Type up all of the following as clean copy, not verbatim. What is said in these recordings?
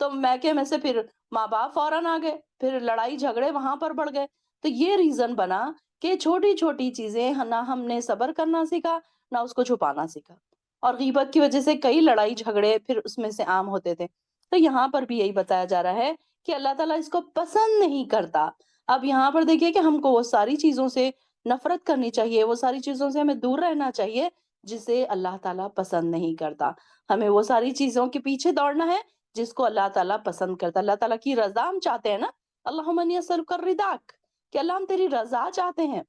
تو میکے میں سے پھر ماں باپ فوراً آ گئے، پھر لڑائی جھگڑے وہاں پر بڑھ گئے۔ تو یہ ریزن بنا کہ چھوٹی چھوٹی چیزیں نہ ہم نے صبر کرنا سیکھا، نہ اس کو چھپانا سیکھا، اور غیبت کی وجہ سے کئی لڑائی جھگڑے پھر اس میں سے عام ہوتے تھے۔ تو یہاں پر بھی یہی بتایا جا رہا ہے کہ اللہ تعالیٰ اس کو پسند نہیں کرتا۔ اب یہاں پر دیکھیے کہ ہم کو وہ ساری چیزوں سے نفرت کرنی چاہیے، وہ ساری چیزوں سے ہمیں دور رہنا چاہیے جسے اللہ تعالیٰ پسند نہیں کرتا۔ ہمیں وہ ساری چیزوں کے پیچھے دوڑنا ہے جس کو اللہ تعالیٰ پسند کرتا۔ اللہ تعالیٰ کی رضا ہم چاہتے ہیں نا، اللہم انی اسألک الرضاک، کہ اللہ ہم تیری رضا چاہتے ہیں۔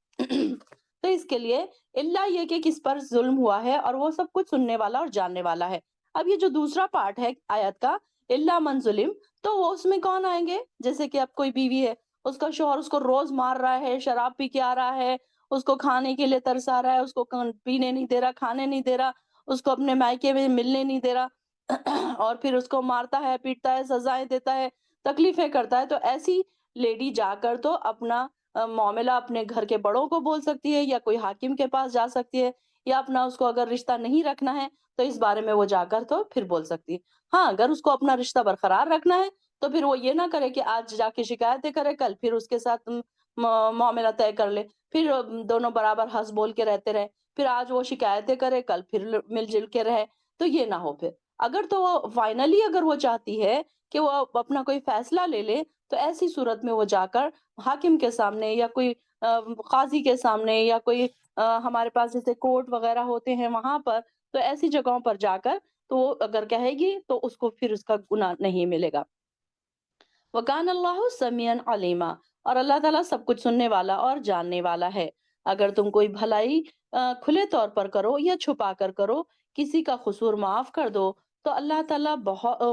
تو اس کے لیے اللہ یہ کہ کس پر ظلم ہوا ہے اور وہ سب کچھ سننے والا اور جاننے والا ہے۔ اب یہ جو دوسرا پارٹ ہے آیت کا، اللہ من ظلم، تو وہ اس میں کون آئیں گے؟ جیسے کہ اب کوئی بیوی ہے، اس کا شوہر اس کو روز مار رہا ہے، شراب پی کے آ رہا ہے، اس کو کھانے کے لیے ترسا رہا ہے، اس کو پینے نہیں دے رہا، کھانے نہیں دے رہا، اس کو اپنے مائکے میں ملنے نہیں دے رہا، اور پھر اس کو مارتا ہے، پیٹتا ہے، سزائیں دیتا ہے، تکلیفیں کرتا ہے۔ تو ایسی لیڈی جا کر تو اپنا معاملہ اپنے گھر کے بڑوں کو بول سکتی ہے، یا کوئی حاکم کے پاس جا سکتی ہے، یا اپنا اس کو اگر رشتہ نہیں رکھنا ہے تو اس بارے میں وہ جا کر تو پھر بول سکتی ہے۔ ہاں، اگر اس کو اپنا رشتہ برقرار رکھنا ہے تو پھر وہ یہ نہ کرے کہ آج جا کے شکایتیں کرے، کل پھر اس کے ساتھ معاملہ طے کر لے، پھر دونوں برابر ہنس بول کے رہتے رہے، پھر آج وہ شکایتیں کرے، کل پھر مل جل کے رہے۔ تو یہ نہ ہو پھر۔ اگر تو وہ فائنلی اگر وہ چاہتی ہے کہ وہ اپنا کوئی فیصلہ لے لے، تو ایسی صورت میں وہ جا کر حاکم کے سامنے، یا کوئی قاضی کے سامنے، یا کوئی ہمارے پاس جیسے کورٹ وغیرہ ہوتے ہیں وہاں پر، تو ایسی جگہوں پر جا کر تو وہ اگر کہے گی تو اس کو پھر اس کا گناہ نہیں ملے گا۔ وَكَانَ اللَّهُ سَمِيعًا عَلِيمًا، اور اللہ تعالیٰ سب کچھ سننے والا اور جاننے والا ہے۔ اگر تم کوئی بھلائی کھلے طور پر کرو یا چھپا کر کرو، کسی کا قصور معاف کر دو، تو اللہ تعالیٰ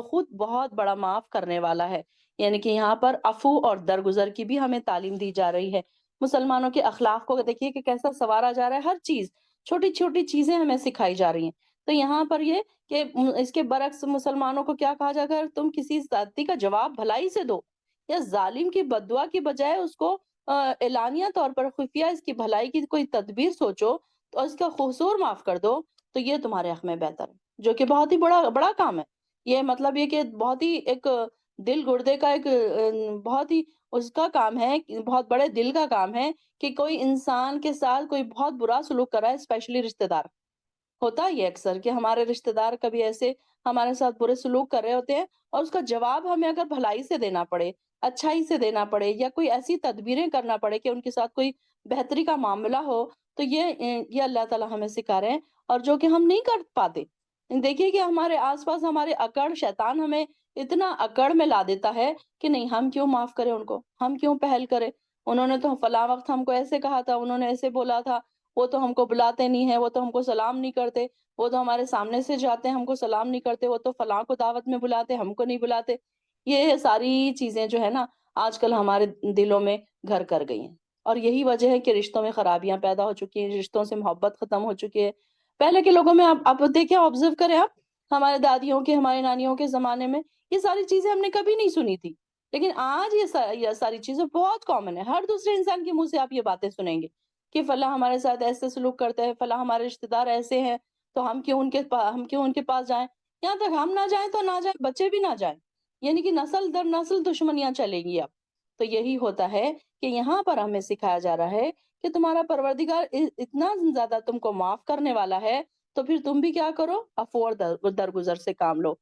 خود بہت بڑا معاف کرنے والا ہے۔ یعنی کہ یہاں پر عفو اور درگزر کی بھی ہمیں تعلیم دی جا رہی ہے۔ مسلمانوں کے اخلاق کو دیکھیے کہ کیسا سنوارا جا رہا ہے، ہر چیز، چھوٹی چھوٹی چیزیں ہمیں سکھائی جا رہی ہیں۔ تو یہاں پر یہ کہ اس کے برعکس مسلمانوں کو کیا کہا جائے گا، تم کسی زیادتی کا جواب بھلائی سے دو، یا ظالم کی بددعا کی بجائے اس کو اعلانیہ طور پر خفیہ اس کی بھلائی کی کوئی تدبیر سوچو، تو اس کا قصور معاف کر دو، تو یہ تمہارے حق میں بہتر ہے، جو کہ بہت ہی بڑا بڑا کام ہے۔ یہ مطلب یہ کہ بہت ہی ایک دل گردے کا ایک بہت ہی اس کا کام ہے، بہت بڑے دل کا کام ہے کہ کوئی انسان کے ساتھ کوئی بہت برا سلوک کر رہا ہے، اسپیشلی رشتہ دار۔ ہوتا یہ اکثر کہ ہمارے رشتہ دار کبھی ایسے ہمارے ساتھ برے سلوک کر رہے ہوتے ہیں، اور اس کا جواب ہمیں اگر بھلائی سے دینا پڑے، اچھائی سے دینا پڑے، یا کوئی ایسی تدبیریں کرنا پڑے کہ ان کے ساتھ کوئی بہتری کا معاملہ ہو، تو یہ اللہ تعالیٰ ہمیں سکھا رہے ہیں، اور جو کہ ہم نہیں کر پاتے۔ دیکھیے کہ ہمارے آس پاس ہمارے اکڑ شیطان ہمیں اتنا اکڑ میں لا دیتا ہے کہ نہیں، ہم کیوں معاف کریں ان کو، ہم کیوں پہل کریں، انہوں نے تو فلاں وقت ہم کو ایسے کہا تھا، انہوں نے ایسے بولا تھا، وہ تو ہم کو بلاتے نہیں ہیں، وہ تو ہم کو سلام نہیں کرتے، وہ تو ہمارے سامنے سے جاتے ہیں ہم کو سلام نہیں کرتے، وہ تو فلاں کو دعوت میں بلاتے ہم کو نہیں بلاتے۔ یہ ساری چیزیں جو ہے نا آج کل ہمارے دلوں میں گھر کر گئی ہیں، اور یہی وجہ ہے کہ رشتوں میں خرابیاں پیدا ہو چکی ہیں، رشتوں سے محبت ختم ہو چکی ہے۔ پہلے کے لوگوں میں آپ دیکھیں، آبزرو کریں آپ، ہمارے دادیوں کے، ہمارے نانیوں کے زمانے میں یہ ساری چیزیں ہم نے کبھی نہیں سنی تھی، لیکن آج یہ ساری چیزیں بہت کامن ہے۔ ہر دوسرے انسان کے منہ سے آپ یہ باتیں سنیں گے کہ فلاں ہمارے ساتھ ایسے سلوک کرتے ہیں، فلاں ہمارے رشتہ دار ایسے ہیں، تو ہم کیوں ان کے پاس جائیں، یہاں تک ہم نہ جائیں تو نہ جائیں، بچے بھی نہ جائیں، یعنی کہ نسل در نسل دشمنیاں چلے گی اب۔ تو یہی ہوتا ہے کہ یہاں پر ہمیں سکھایا جا رہا ہے کہ تمہارا پروردگار اتنا زیادہ تم کو معاف کرنے والا ہے، تو پھر تم بھی کیا کرو، عفو اور درگزر سے کام لو۔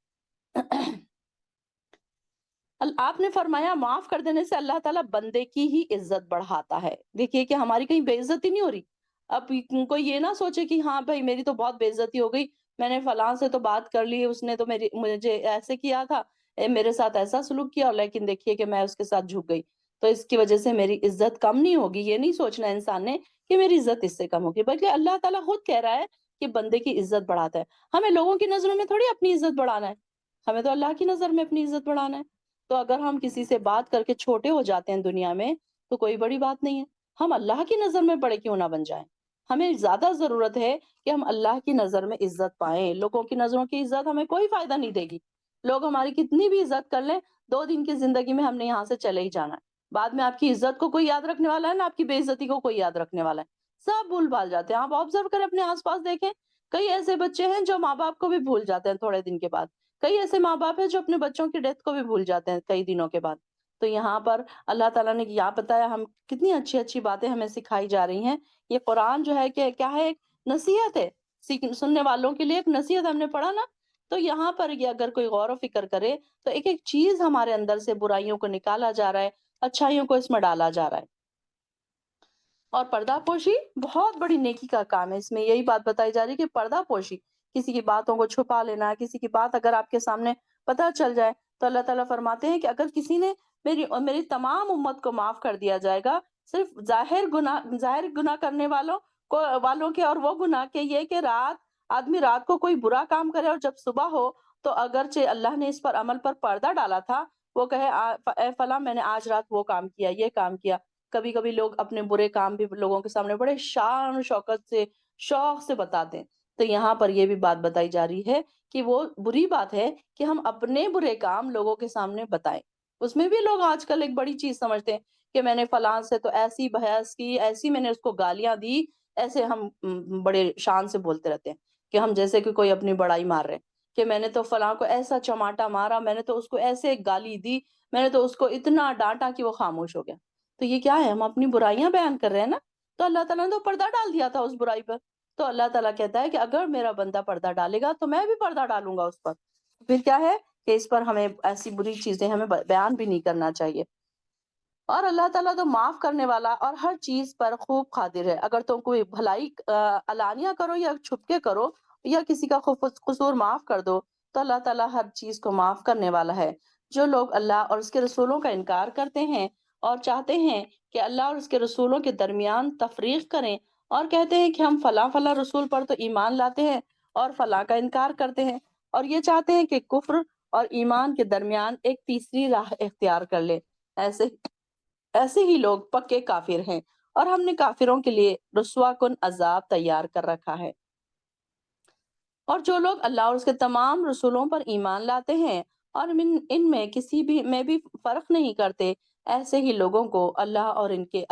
آپ نے فرمایا معاف کر دینے سے اللہ تعالیٰ بندے کی ہی عزت بڑھاتا ہے۔ دیکھیے کہ ہماری کہیں بے عزتی نہیں ہو رہی۔ اب کوئی یہ نہ سوچے کہ ہاں بھائی میری تو بہت بے عزتی ہو گئی، میں نے فلاں سے تو بات کر لی، اس نے تو مجھے ایسے کیا تھا، میرے ساتھ ایسا سلوک کیا، لیکن دیکھیے کہ میں اس کے ساتھ جھک گئی، تو اس کی وجہ سے میری عزت کم نہیں ہوگی۔ یہ نہیں سوچنا انسان نے کہ میری عزت اس سے کم ہوگی، بلکہ اللہ تعالیٰ خود کہہ رہا ہے کہ بندے کی عزت بڑھاتا ہے۔ ہمیں لوگوں کی نظروں میں تھوڑی اپنی عزت بڑھانا ہے، ہمیں تو اللہ کی نظر میں اپنی عزت بڑھانا ہے۔ تو اگر ہم کسی سے بات کر کے چھوٹے ہو جاتے ہیں دنیا میں، تو کوئی بڑی بات نہیں ہے، ہم اللہ کی نظر میں بڑے کیوں نہ بن جائیں۔ ہمیں زیادہ ضرورت ہے کہ ہم اللہ کی نظر میں عزت پائیں۔ لوگوں کی نظروں کی عزت ہمیں کوئی فائدہ نہیں دے گی۔ لوگ ہماری کتنی بھی عزت کر لیں، 2 دن کی زندگی میں ہم نے یہاں سے چلے ہی جانا ہے۔ بعد میں آپ کی عزت کو کوئی یاد رکھنے والا ہے، نہ آپ کی بے عزتی کو کوئی یاد رکھنے والا ہے۔ سب بھول بھال جاتے ہیں۔ آپ آبزرو کریں، اپنے آس پاس دیکھیں، کئی ایسے بچے ہیں جو ماں باپ کو بھی بھول جاتے ہیں تھوڑے دن کے بعد۔ کئی ایسے ماں باپ ہیں جو اپنے بچوں کی ڈیتھ کو بھی بھول جاتے ہیں کئی دنوں کے بعد. تو یہاں پر اللہ تعالیٰ نے یہاں بتایا، ہم کتنی اچھی اچھی باتیں ہمیں سکھائی جا رہی ہیں. یہ قرآن جو ہے کہ کیا ہے، ایک نصیحت ہے، سننے والوں کے لیے ایک نصیحت. ہم نے پڑھا نا، تو یہاں پر یہ اگر کوئی غور و فکر کرے تو ایک ایک چیز ہمارے اندر سے برائیوں کو نکالا جا رہا ہے، اچھائیوں کو اس میں ڈالا جا رہا ہے. اور پردہ پوشی بہت بڑی نیکی کا کام ہے. اس میں یہی بات بتائی جا رہی ہے کہ پردہ پوشی، کسی کی باتوں کو چھپا لینا، کسی کی بات اگر آپ کے سامنے پتہ چل جائے تو اللہ تعالیٰ فرماتے ہیں کہ اگر کسی نے میری تمام امت کو معاف کر دیا جائے گا، صرف ظاہر گناہ کرنے والوں کے، اور وہ گناہ کے یہ کہ آدمی رات کو کوئی برا کام کرے اور جب صبح ہو تو اگرچہ اللہ نے اس پر عمل پر پردہ ڈالا تھا، وہ کہے اے فلاں میں نے آج رات وہ کام کیا، یہ کام کیا. کبھی کبھی لوگ اپنے برے کام بھی لوگوں کے سامنے بڑے شان و شوکت سے، شوق سے بتاتے ہیں. تو یہاں پر یہ بھی بات بتائی جا رہی ہے کہ وہ بری بات ہے کہ ہم اپنے برے کام لوگوں کے سامنے بتائیں. اس میں بھی لوگ آج کل ایک بڑی چیز سمجھتے ہیں کہ میں نے فلاں سے تو ایسی بحث کی، ایسی میں نے اس کو گالیاں دی، ایسے ہم بڑے شان سے بولتے رہتے ہیں کہ ہم جیسے کہ کوئی اپنی بڑائی مار رہے ہیں کہ میں نے تو فلاں کو ایسا چماٹا مارا، میں نے تو اس کو ایسے گالی دی، میں نے تو اس کو اتنا ڈانٹا کہ وہ خاموش ہو گیا. تو یہ کیا ہے؟ ہم اپنی برائیاں بیان کر رہے ہیں نا. تو اللہ تعالیٰ نے تو پردہ ڈال دیا تھا اس برائی پر. تو اللہ تعالیٰ کہتا ہے کہ اگر میرا بندہ پردہ ڈالے گا تو میں بھی پردہ ڈالوں گا اس پر. پھر کیا ہے کہ اس پر ہمیں ایسی بری چیزیں ہمیں بیان بھی نہیں کرنا چاہیے. اور اللہ تعالیٰ تو معاف کرنے والا اور ہر چیز پر خوب قادر ہے. اگر تم کوئی بھلائی علانیہ کرو یا چھپ کے کرو یا کسی کا قصور معاف کر دو تو اللہ تعالیٰ ہر چیز کو معاف کرنے والا ہے. جو لوگ اللہ اور اس کے رسولوں کا انکار کرتے ہیں اور چاہتے ہیں کہ اللہ اور اس کے رسولوں کے درمیان تفریق کریں اور کہتے ہیں کہ ہم فلاں فلاں رسول پر تو ایمان لاتے ہیں اور فلاں کا انکار کرتے ہیں، اور یہ چاہتے ہیں کہ کفر اور ایمان کے درمیان ایک تیسری راہ اختیار کر لے، ایسے ہی لوگ پکے کافر ہیں اور ہم نے کافروں کے لیے رسوا کن عذاب تیار کر رکھا ہے. اور جو لوگ اللہ اور اس کے تمام رسولوں پر ایمان لاتے ہیں اور ان میں کسی بھی میں بھی فرق نہیں کرتے، ایسے ہی لوگوں کو اللہ ان کے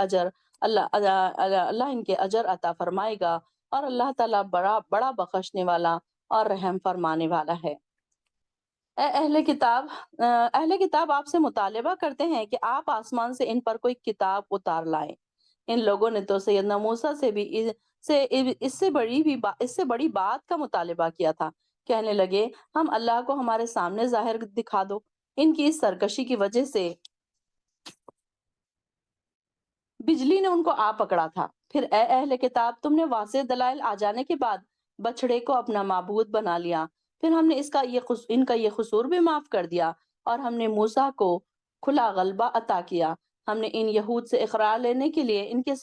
اجر عطا فرمائے گا. اور اللہ تعالیٰ بڑا بخشنے والا اور رحم فرمانے والا ہے. اے اہل کتاب آپ سے مطالبہ کرتے ہیں کہ آپ آسمان سے ان پر کوئی کتاب اتار لائیں. ان لوگوں نے تو سیدنا موسیٰ سے بھی اس سے بڑی بات کا مطالبہ کیا تھا. کہنے لگے ہم اللہ کو ہمارے سامنے ظاہر دکھا دو. ان کی اس سرکشی کی وجہ سے بجلی نے ان کو آ پکڑا تھا. پھر اے اہل کتاب، تم نے واضح دلائل آ جانے کے بعد بچڑے کو اپنا معبود بنا لیا. پھر ہم نے ان کا یہ قصور بھی معاف کر دیا اور ہم نے موسیٰ کو کھلا غلبہ عطا کیا. ہم نے ان یہود سے اقرار لینے کے لیے ان کے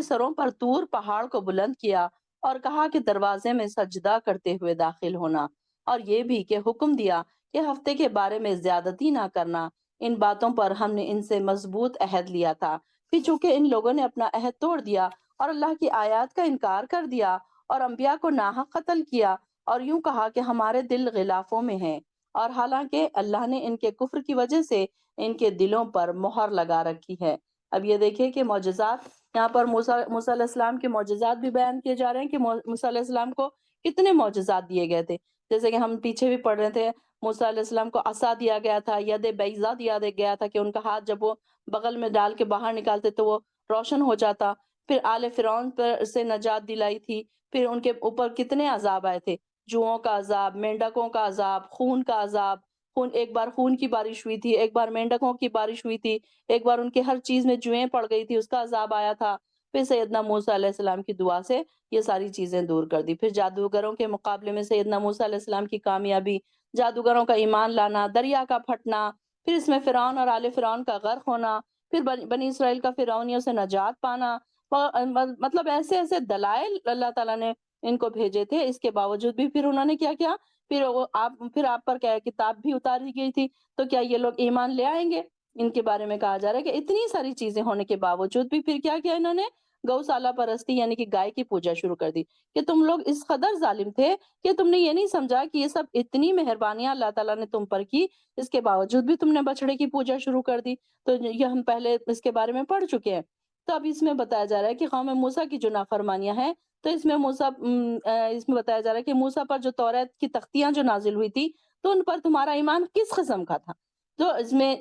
سروں پر طور پہاڑ کو بلند کیا اور کہا کہ دروازے میں سجدہ کرتے ہوئے داخل ہونا، اور یہ بھی کہ حکم دیا کہ ہفتے کے بارے میں زیادتی نہ کرنا. ان باتوں پر ہم نے ان سے مضبوط عہد لیا تھا. پھر چونکہ ان لوگوں نے اپنا عہد توڑ دیا اور اللہ کی آیات کا انکار کر دیا اور انبیاء کو ناحق قتل کیا اور یوں کہا کہ ہمارے دل غلافوں میں ہیں، اور حالانکہ اللہ نے ان کے کفر کی وجہ سے ان کے دلوں پر مہر لگا رکھی ہے. اب یہ دیکھیں کہ معجزات، یہاں پر موسیٰ علیہ السلام کے معجزات بھی بیان کیے جا رہے ہیں کہ موسیٰ علیہ السلام کو کتنے معجزات دیے گئے تھے. جیسے کہ ہم پیچھے بھی پڑھ رہے تھے، موسیٰ علیہ السلام کو عصا دیا گیا تھا، ید بیضا دیا گیا تھا کہ ان کا ہاتھ جب وہ بغل میں ڈال کے باہر نکالتے تو وہ روشن ہو جاتا. پھر آل فرعون پر سے نجات دلائی تھی. پھر ان کے اوپر کتنے عذاب آئے تھے، جوؤں کا عذاب، مینڈکوں کا عذاب، خون کا عذاب. ایک بار خون کی بارش ہوئی تھی، ایک بار مینڈکوں کی بارش ہوئی تھی، ایک بار ان کے ہر چیز میں جوئیں پڑ گئی تھی، اس کا عذاب آیا تھا. پھر سیدنا موسیٰ علیہ السلام کی دعا سے یہ ساری چیزیں دور کر دی. پھر جادوگروں کے مقابلے میں سیدنا موسیٰ علیہ السلام کی کامیابی، جادوگروں کا ایمان لانا، دریا کا پھٹنا، پھر اس میں فرعون اور آل فرعون کا غرق ہونا، پھر بنی اسرائیل کا فرعونیوں سے نجات پانا. مطلب ایسے ایسے دلائل اللہ تعالیٰ نے ان کو بھیجے تھے. اس کے باوجود بھی پھر انہوں نے کیا کیا، پھر آپ پر کیا کتاب بھی اتاری گئی تھی، تو کیا یہ لوگ ایمان لے آئیں گے؟ ان کے بارے میں کہا جا رہا ہے کہ اتنی ساری چیزیں ہونے کے باوجود بھی پھر کیا کیا انہوں نے، گوسالہ پرستی یعنی کہ گائے کی پوجا شروع کر دی. کہ تم لوگ اس قدر ظالم تھے کہ تم نے یہ نہیں سمجھا کہ یہ سب اتنی مہربانیاں اللہ تعالیٰ نے تم پر کی، اس کے باوجود بھی تم نے بچڑے کی پوجا شروع کر دی. تو یہ ہم پہلے اس کے بارے میں پڑھ چکے ہیں. تو اب اس میں بتایا جا رہا ہے کہ قوم موسیٰ کی جو نافرمانیاں ہیں تو اس میں اس میں بتایا جا رہا ہے کہ موسیٰ پر جو توریت کی تختیاں جو نازل ہوئی تھی تو ان پر تمہارا ایمان کس قسم کا تھا؟ تو اس میں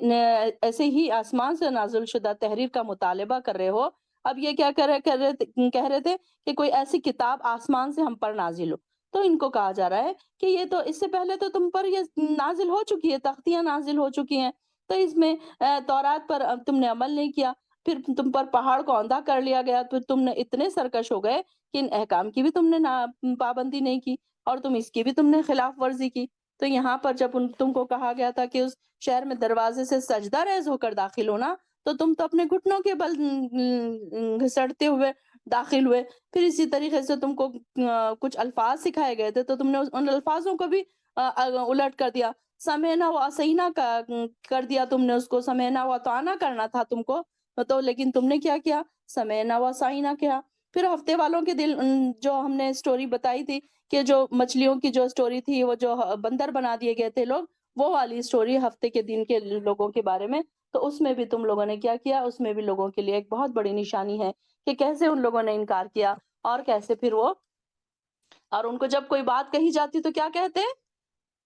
ایسے ہی آسمان سے نازل شدہ تحریر کا مطالبہ کر رہے ہو. اب یہ کیا کہہ رہے تھے کہ کوئی ایسی کتاب آسمان سے ہم پر نازل ہو. تو ان کو کہا جا رہا ہے کہ یہ تو اس سے پہلے تو تم پر یہ نازل ہو چکی ہے، تختیاں نازل ہو چکی ہیں. تو اس میں تورات پر تم نے عمل نہیں کیا، پھر تم پر پہاڑ کو اندھا کر لیا گیا، تو تم نے اتنے سرکش ہو گئے کہ ان احکام کی بھی تم نے پابندی نہیں کی اور تم اس کی بھی تم نے خلاف ورزی کی. تو یہاں پر جب تم کو کہا گیا تھا کہ اس شہر میں دروازے سے سجدہ ریز ہو کر داخل ہونا، تو تم تو اپنے گھٹنوں کے بل گھسڑتے ہوئے داخل ہوئے. پھر اسی طریقے سے تم کو کچھ الفاظ سکھائے گئے تھے تو تم نے ان الفاظوں کو بھی الٹ کر دیا. سمینا و اسینا کا کر دیا تم نے، اس کو سمینا و اطعنا کرنا تھا تم کو، تو لیکن تم نے کیا کیا؟ سمینا و اسینا کیا. پھر ہفتے والوں کے دل جو ہم نے سٹوری بتائی تھی کہ جو مچھلیوں کی جو سٹوری تھی، وہ جو بندر بنا دیے گئے تھے لوگ، وہ والی سٹوری ہفتے کے دن کے لوگوں کے بارے میں، تو اس میں بھی تم لوگوں نے کیا کیا؟ اس میں بھی لوگوں کے لیے ایک بہت بڑی نشانی ہے کہ کیسے ان لوگوں نے انکار کیا اور کیسے پھر وہ، اور ان کو جب کوئی بات کہی جاتی تو کیا کہتے؟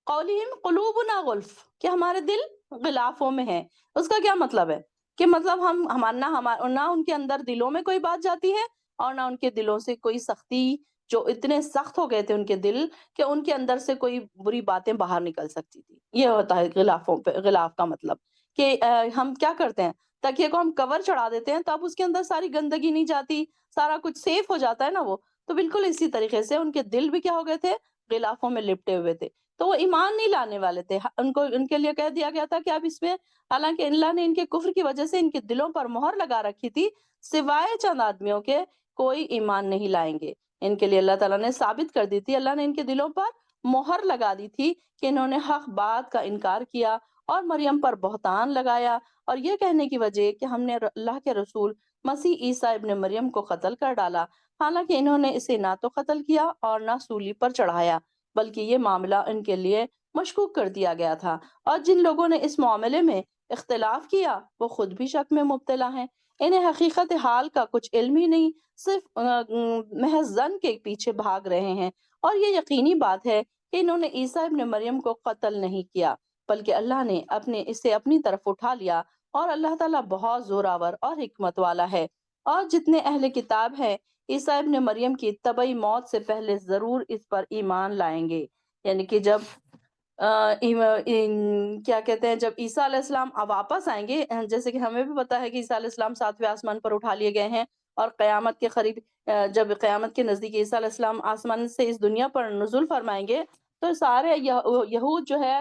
قولہم قلوبنا غلف، کہ ہمارے دل غلافوں میں ہیں. اس کا کیا مطلب ہے؟ کہ مطلب نہ ان کے اندر دلوں میں کوئی بات جاتی ہے اور نہ ان کے دلوں سے کوئی سختی، جو اتنے سخت ہو گئے تھے ان کے دل کہ ان کے اندر سے کوئی بری باتیں باہر نکل سکتی تھی. یہ ہوتا ہے غلاف کا مطلب، کہ ہم کیا کرتے ہیں، تکیے کو ہم کور چڑھا دیتے ہیں تو اب اس کے اندر ساری گندگی نہیں جاتی، سارا کچھ سیف ہو جاتا ہے نا وہ. تو بالکل اسی طریقے سے ان کے دل بھی کیا ہو گئے تھے؟ غلافوں میں لپٹے ہوئے تھے. تو وہ ایمان نہیں لانے والے تھے. ان کے لیے کہہ دیا گیا تھا کہ اب اس میں، حالانکہ اللہ نے ان کے کفر کی وجہ سے ان کے دلوں پر مہر لگا رکھی تھی، سوائے چند آدمیوں کے کوئی ایمان نہیں لائیں گے. ان کے لیے اللہ تعالیٰ نے ثابت کر دی تھی، اللہ نے ان کے دلوں پر مہر لگا دی تھی کہ انہوں نے حق بات کا انکار کیا اور مریم پر بہتان لگایا، اور یہ کہنے کی وجہ کہ ہم نے اللہ کے رسول مسیح عیسیٰ ابن مریم کو قتل کر ڈالا، حالانکہ انہوں نے اسے نہ تو قتل کیا اور نہ سولی پر چڑھایا، بلکہ یہ معاملہ ان کے لیے مشکوک کر دیا گیا تھا. اور جن لوگوں نے اس معاملے میں اختلاف کیا وہ خود بھی شک میں مبتلا ہیں. انہیں حقیقت حال کا کچھ علم ہی نہیں، صرف محض ظن کے پیچھے بھاگ رہے ہیں. اور یہ یقینی بات ہے کہ انہوں نے عیسیٰ ابن مریم کو قتل نہیں کیا، بلکہ اللہ نے اسے اپنی طرف اٹھا لیا، اور اللہ تعالیٰ بہت زوراور اور حکمت والا ہے. اور جتنے اہل کتاب ہیں عیسیٰ ابن مریم کی طبعی موت سے پہلے ضرور اس پر ایمان لائیں گے. یعنی کہ جب کیا کہتے ہیں، جب عیسیٰ علیہ السلام واپس آئیں گے، جیسے کہ ہمیں بھی پتا ہے کہ عیسیٰ علیہ السلام 7ویں آسمان پر اٹھا لیے گئے ہیں، اور قیامت کے قریب جب قیامت کے نزدیک عیسیٰ علیہ السلام آسمان سے اس دنیا پر نزول فرمائیں گے، تو سارے یہود جو ہے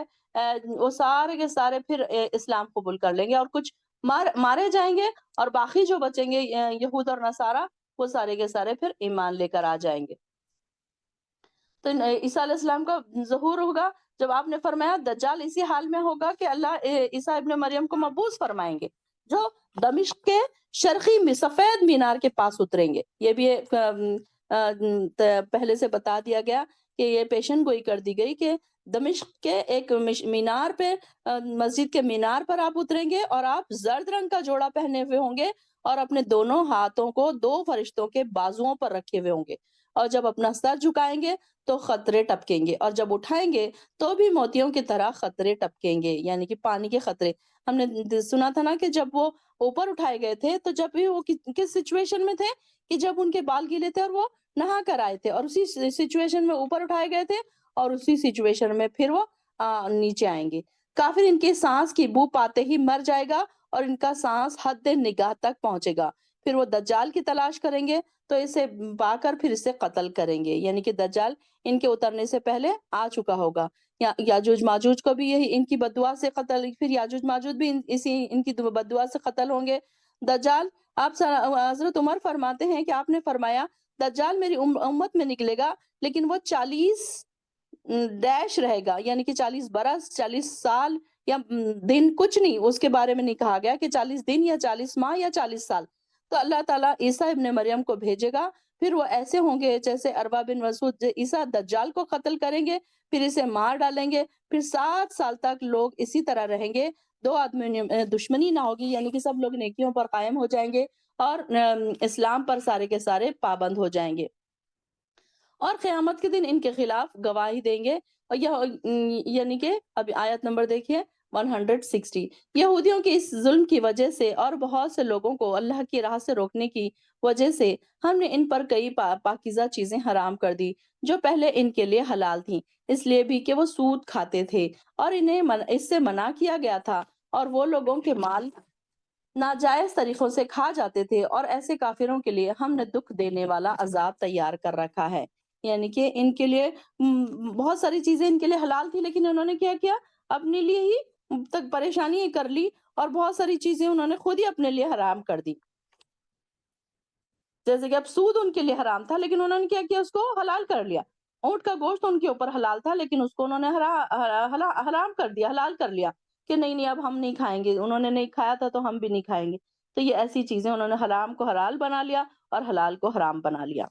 وہ سارے کے سارے پھر اسلام قبول کر لیں گے، اور کچھ مارے جائیں گے، اور باقی جو بچیں گے یہود اور نصارہ، وہ سارے کے سارے پھر ایمان لے کر آ جائیں گے. تو عیسیٰ علیہ السلام کا ظہور ہوگا. جب آپ نے فرمایا دجال اسی حال میں ہوگا کہ اللہ عیسیٰ ابن مریم کو مبعوث فرمائیں گے، جو دمشق کے شرقی سفید مینار کے پاس اتریں گے. یہ بھی پہلے سے بتا دیا گیا کہ یہ پیشن گوئی کر دی گئی کہ دمشق کے ایک مینار پہ، مسجد کے مینار پر آپ اتریں گے، اور آپ زرد رنگ کا جوڑا پہنے ہوئے ہوں گے، اور اپنے دونوں ہاتھوں کو 2 فرشتوں کے بازوؤں پر رکھے ہوئے ہوں گے، اور جب اپنا سر جھکائیں گے تو خطرے ٹپکیں گے، اور جب اٹھائیں گے تو بھی موتیوں کی طرح خطرے ٹپکیں گے، یعنی کہ پانی کے خطرے. ہم نے سنا تھا نا کہ جب وہ اوپر اٹھائے گئے تھے تو جب بھی وہ کس سچویشن میں تھے، کہ جب ان کے بال گیلے تھے اور وہ نہا کر آئے تھے، اور اسی سچویشن میں اوپر اٹھائے گئے تھے، اور اسی سچویشن میں پھر وہ نیچے آئیں گے. کافر ان کے سانس کی بو پاتے ہی مر جائے گا، اور ان کا سانس حد نگاہ تک پہنچے گا. پھر وہ دجال کی تلاش کریں گے تو اسے پا کر پھر اسے قتل کریں گے، یعنی کہ دجال ان کے اترنے سے پہلے آ چکا ہوگا. یاجوج ماجوج کو بھی یہی ان کی بددعا سے قتل، پھر یاجوج ماجوج بھی ان کی بددعا سے قتل ہوں گے. دجال، آپ حضرت عمر فرماتے ہیں کہ آپ نے فرمایا دجال میری امت میں نکلے گا، لیکن وہ 40 ڈیش رہے گا، یعنی کہ 40 برس، 40 سال یا دن، کچھ نہیں اس کے بارے میں نہیں کہا گیا کہ 40 دن یا 40 ماہ یا 40 سال. تو اللہ تعالیٰ عیسیٰ ابن مریم کو بھیجے گا، پھر وہ ایسے ہوں گے جیسے عروہ بن مسعود عیسیٰ دجال کو قتل کریں گے، پھر اسے مار ڈالیں گے، پھر 7 سال تک لوگ اسی طرح رہیں گے، 2 آدمی دشمنی نہ ہوگی، یعنی کہ سب لوگ نیکیوں پر قائم ہو جائیں گے، اور اسلام پر سارے کے سارے پابند ہو جائیں گے. اور قیامت کے دن ان کے خلاف گواہی دیں گے۔ اور یعنی کہ اب آیت نمبر دیکھیے 160۔ یہودیوں کے اس ظلم کی وجہ سے اور بہت سے لوگوں کو اللہ کی راہ سے روکنے کی وجہ سے ہم نے ان پر کئی پاکیزہ چیزیں حرام کر دی جو پہلے ان کے لیے حلال تھیں، اس لیے بھی کہ وہ سود کھاتے تھے اور انہیں اس سے منع کیا گیا تھا، اور وہ لوگوں کے مال ناجائز طریقوں سے کھا جاتے تھے، اور ایسے کافروں کے لیے ہم نے دکھ دینے والا عذاب تیار کر رکھا ہے۔ یعنی کہ ان کے لیے بہت ساری چیزیں ان کے لیے حلال تھی، لیکن انہوں نے کیا کیا، اپنے لیے ہی تک پریشانی کر لی، اور بہت ساری چیزیں انہوں نے خود ہی اپنے لیے حرام کر دی۔ جیسے کہ اب سود ان کے لیے حرام تھا، لیکن انہوں نے کیا کیا، اس کو حلال کر لیا۔ اونٹ کا گوشت ان کے اوپر حلال تھا، لیکن اس کو انہوں نے حرام کر دیا، حلال کر لیا کہ نہیں نہیں اب ہم نہیں کھائیں گے، انہوں نے نہیں کھایا تھا تو ہم بھی نہیں کھائیں گے۔ تو یہ ایسی چیزیں انہوں نے حرام کو حلال بنا لیا اور حلال کو حرام بنا لیا۔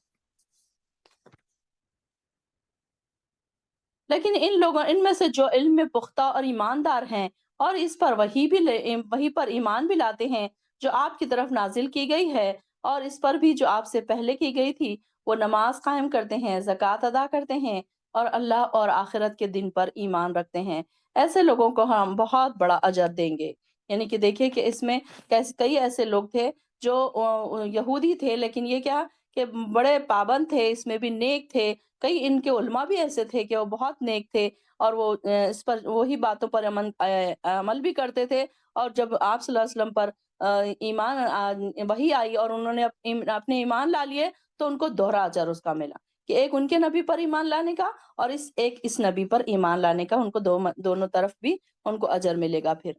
لیکن ان میں سے جو علم میں پختہ اور ایماندار ہیں اور اس پر وحی پر ایمان بھی لاتے ہیں جو آپ کی طرف نازل کی گئی ہے، اور اس پر بھی جو آپ سے پہلے کی گئی تھی، وہ نماز قائم کرتے ہیں، زکوٰۃ ادا کرتے ہیں، اور اللہ اور آخرت کے دن پر ایمان رکھتے ہیں، ایسے لوگوں کو ہم بہت بڑا اجر دیں گے۔ یعنی کہ دیکھیے کہ اس میں کئی ایسے لوگ تھے جو یہودی تھے، لیکن یہ کیا کہ بڑے پابند تھے، اس میں بھی نیک تھے۔ کئی ان کے علماء بھی ایسے تھے کہ وہ بہت نیک تھے، اور وہ اس پر وہی باتوں پر عمل بھی کرتے تھے، اور جب آپ صلی اللہ علیہ وسلم پر وہی آئی اور انہوں نے اپنے ایمان لا لیے، تو ان کو دوہرا اجر اس کا ملا، کہ ایک ان کے نبی پر ایمان لانے کا اور اس نبی پر ایمان لانے کا، ان کو دونوں طرف بھی ان کو اجر ملے گا پھر۔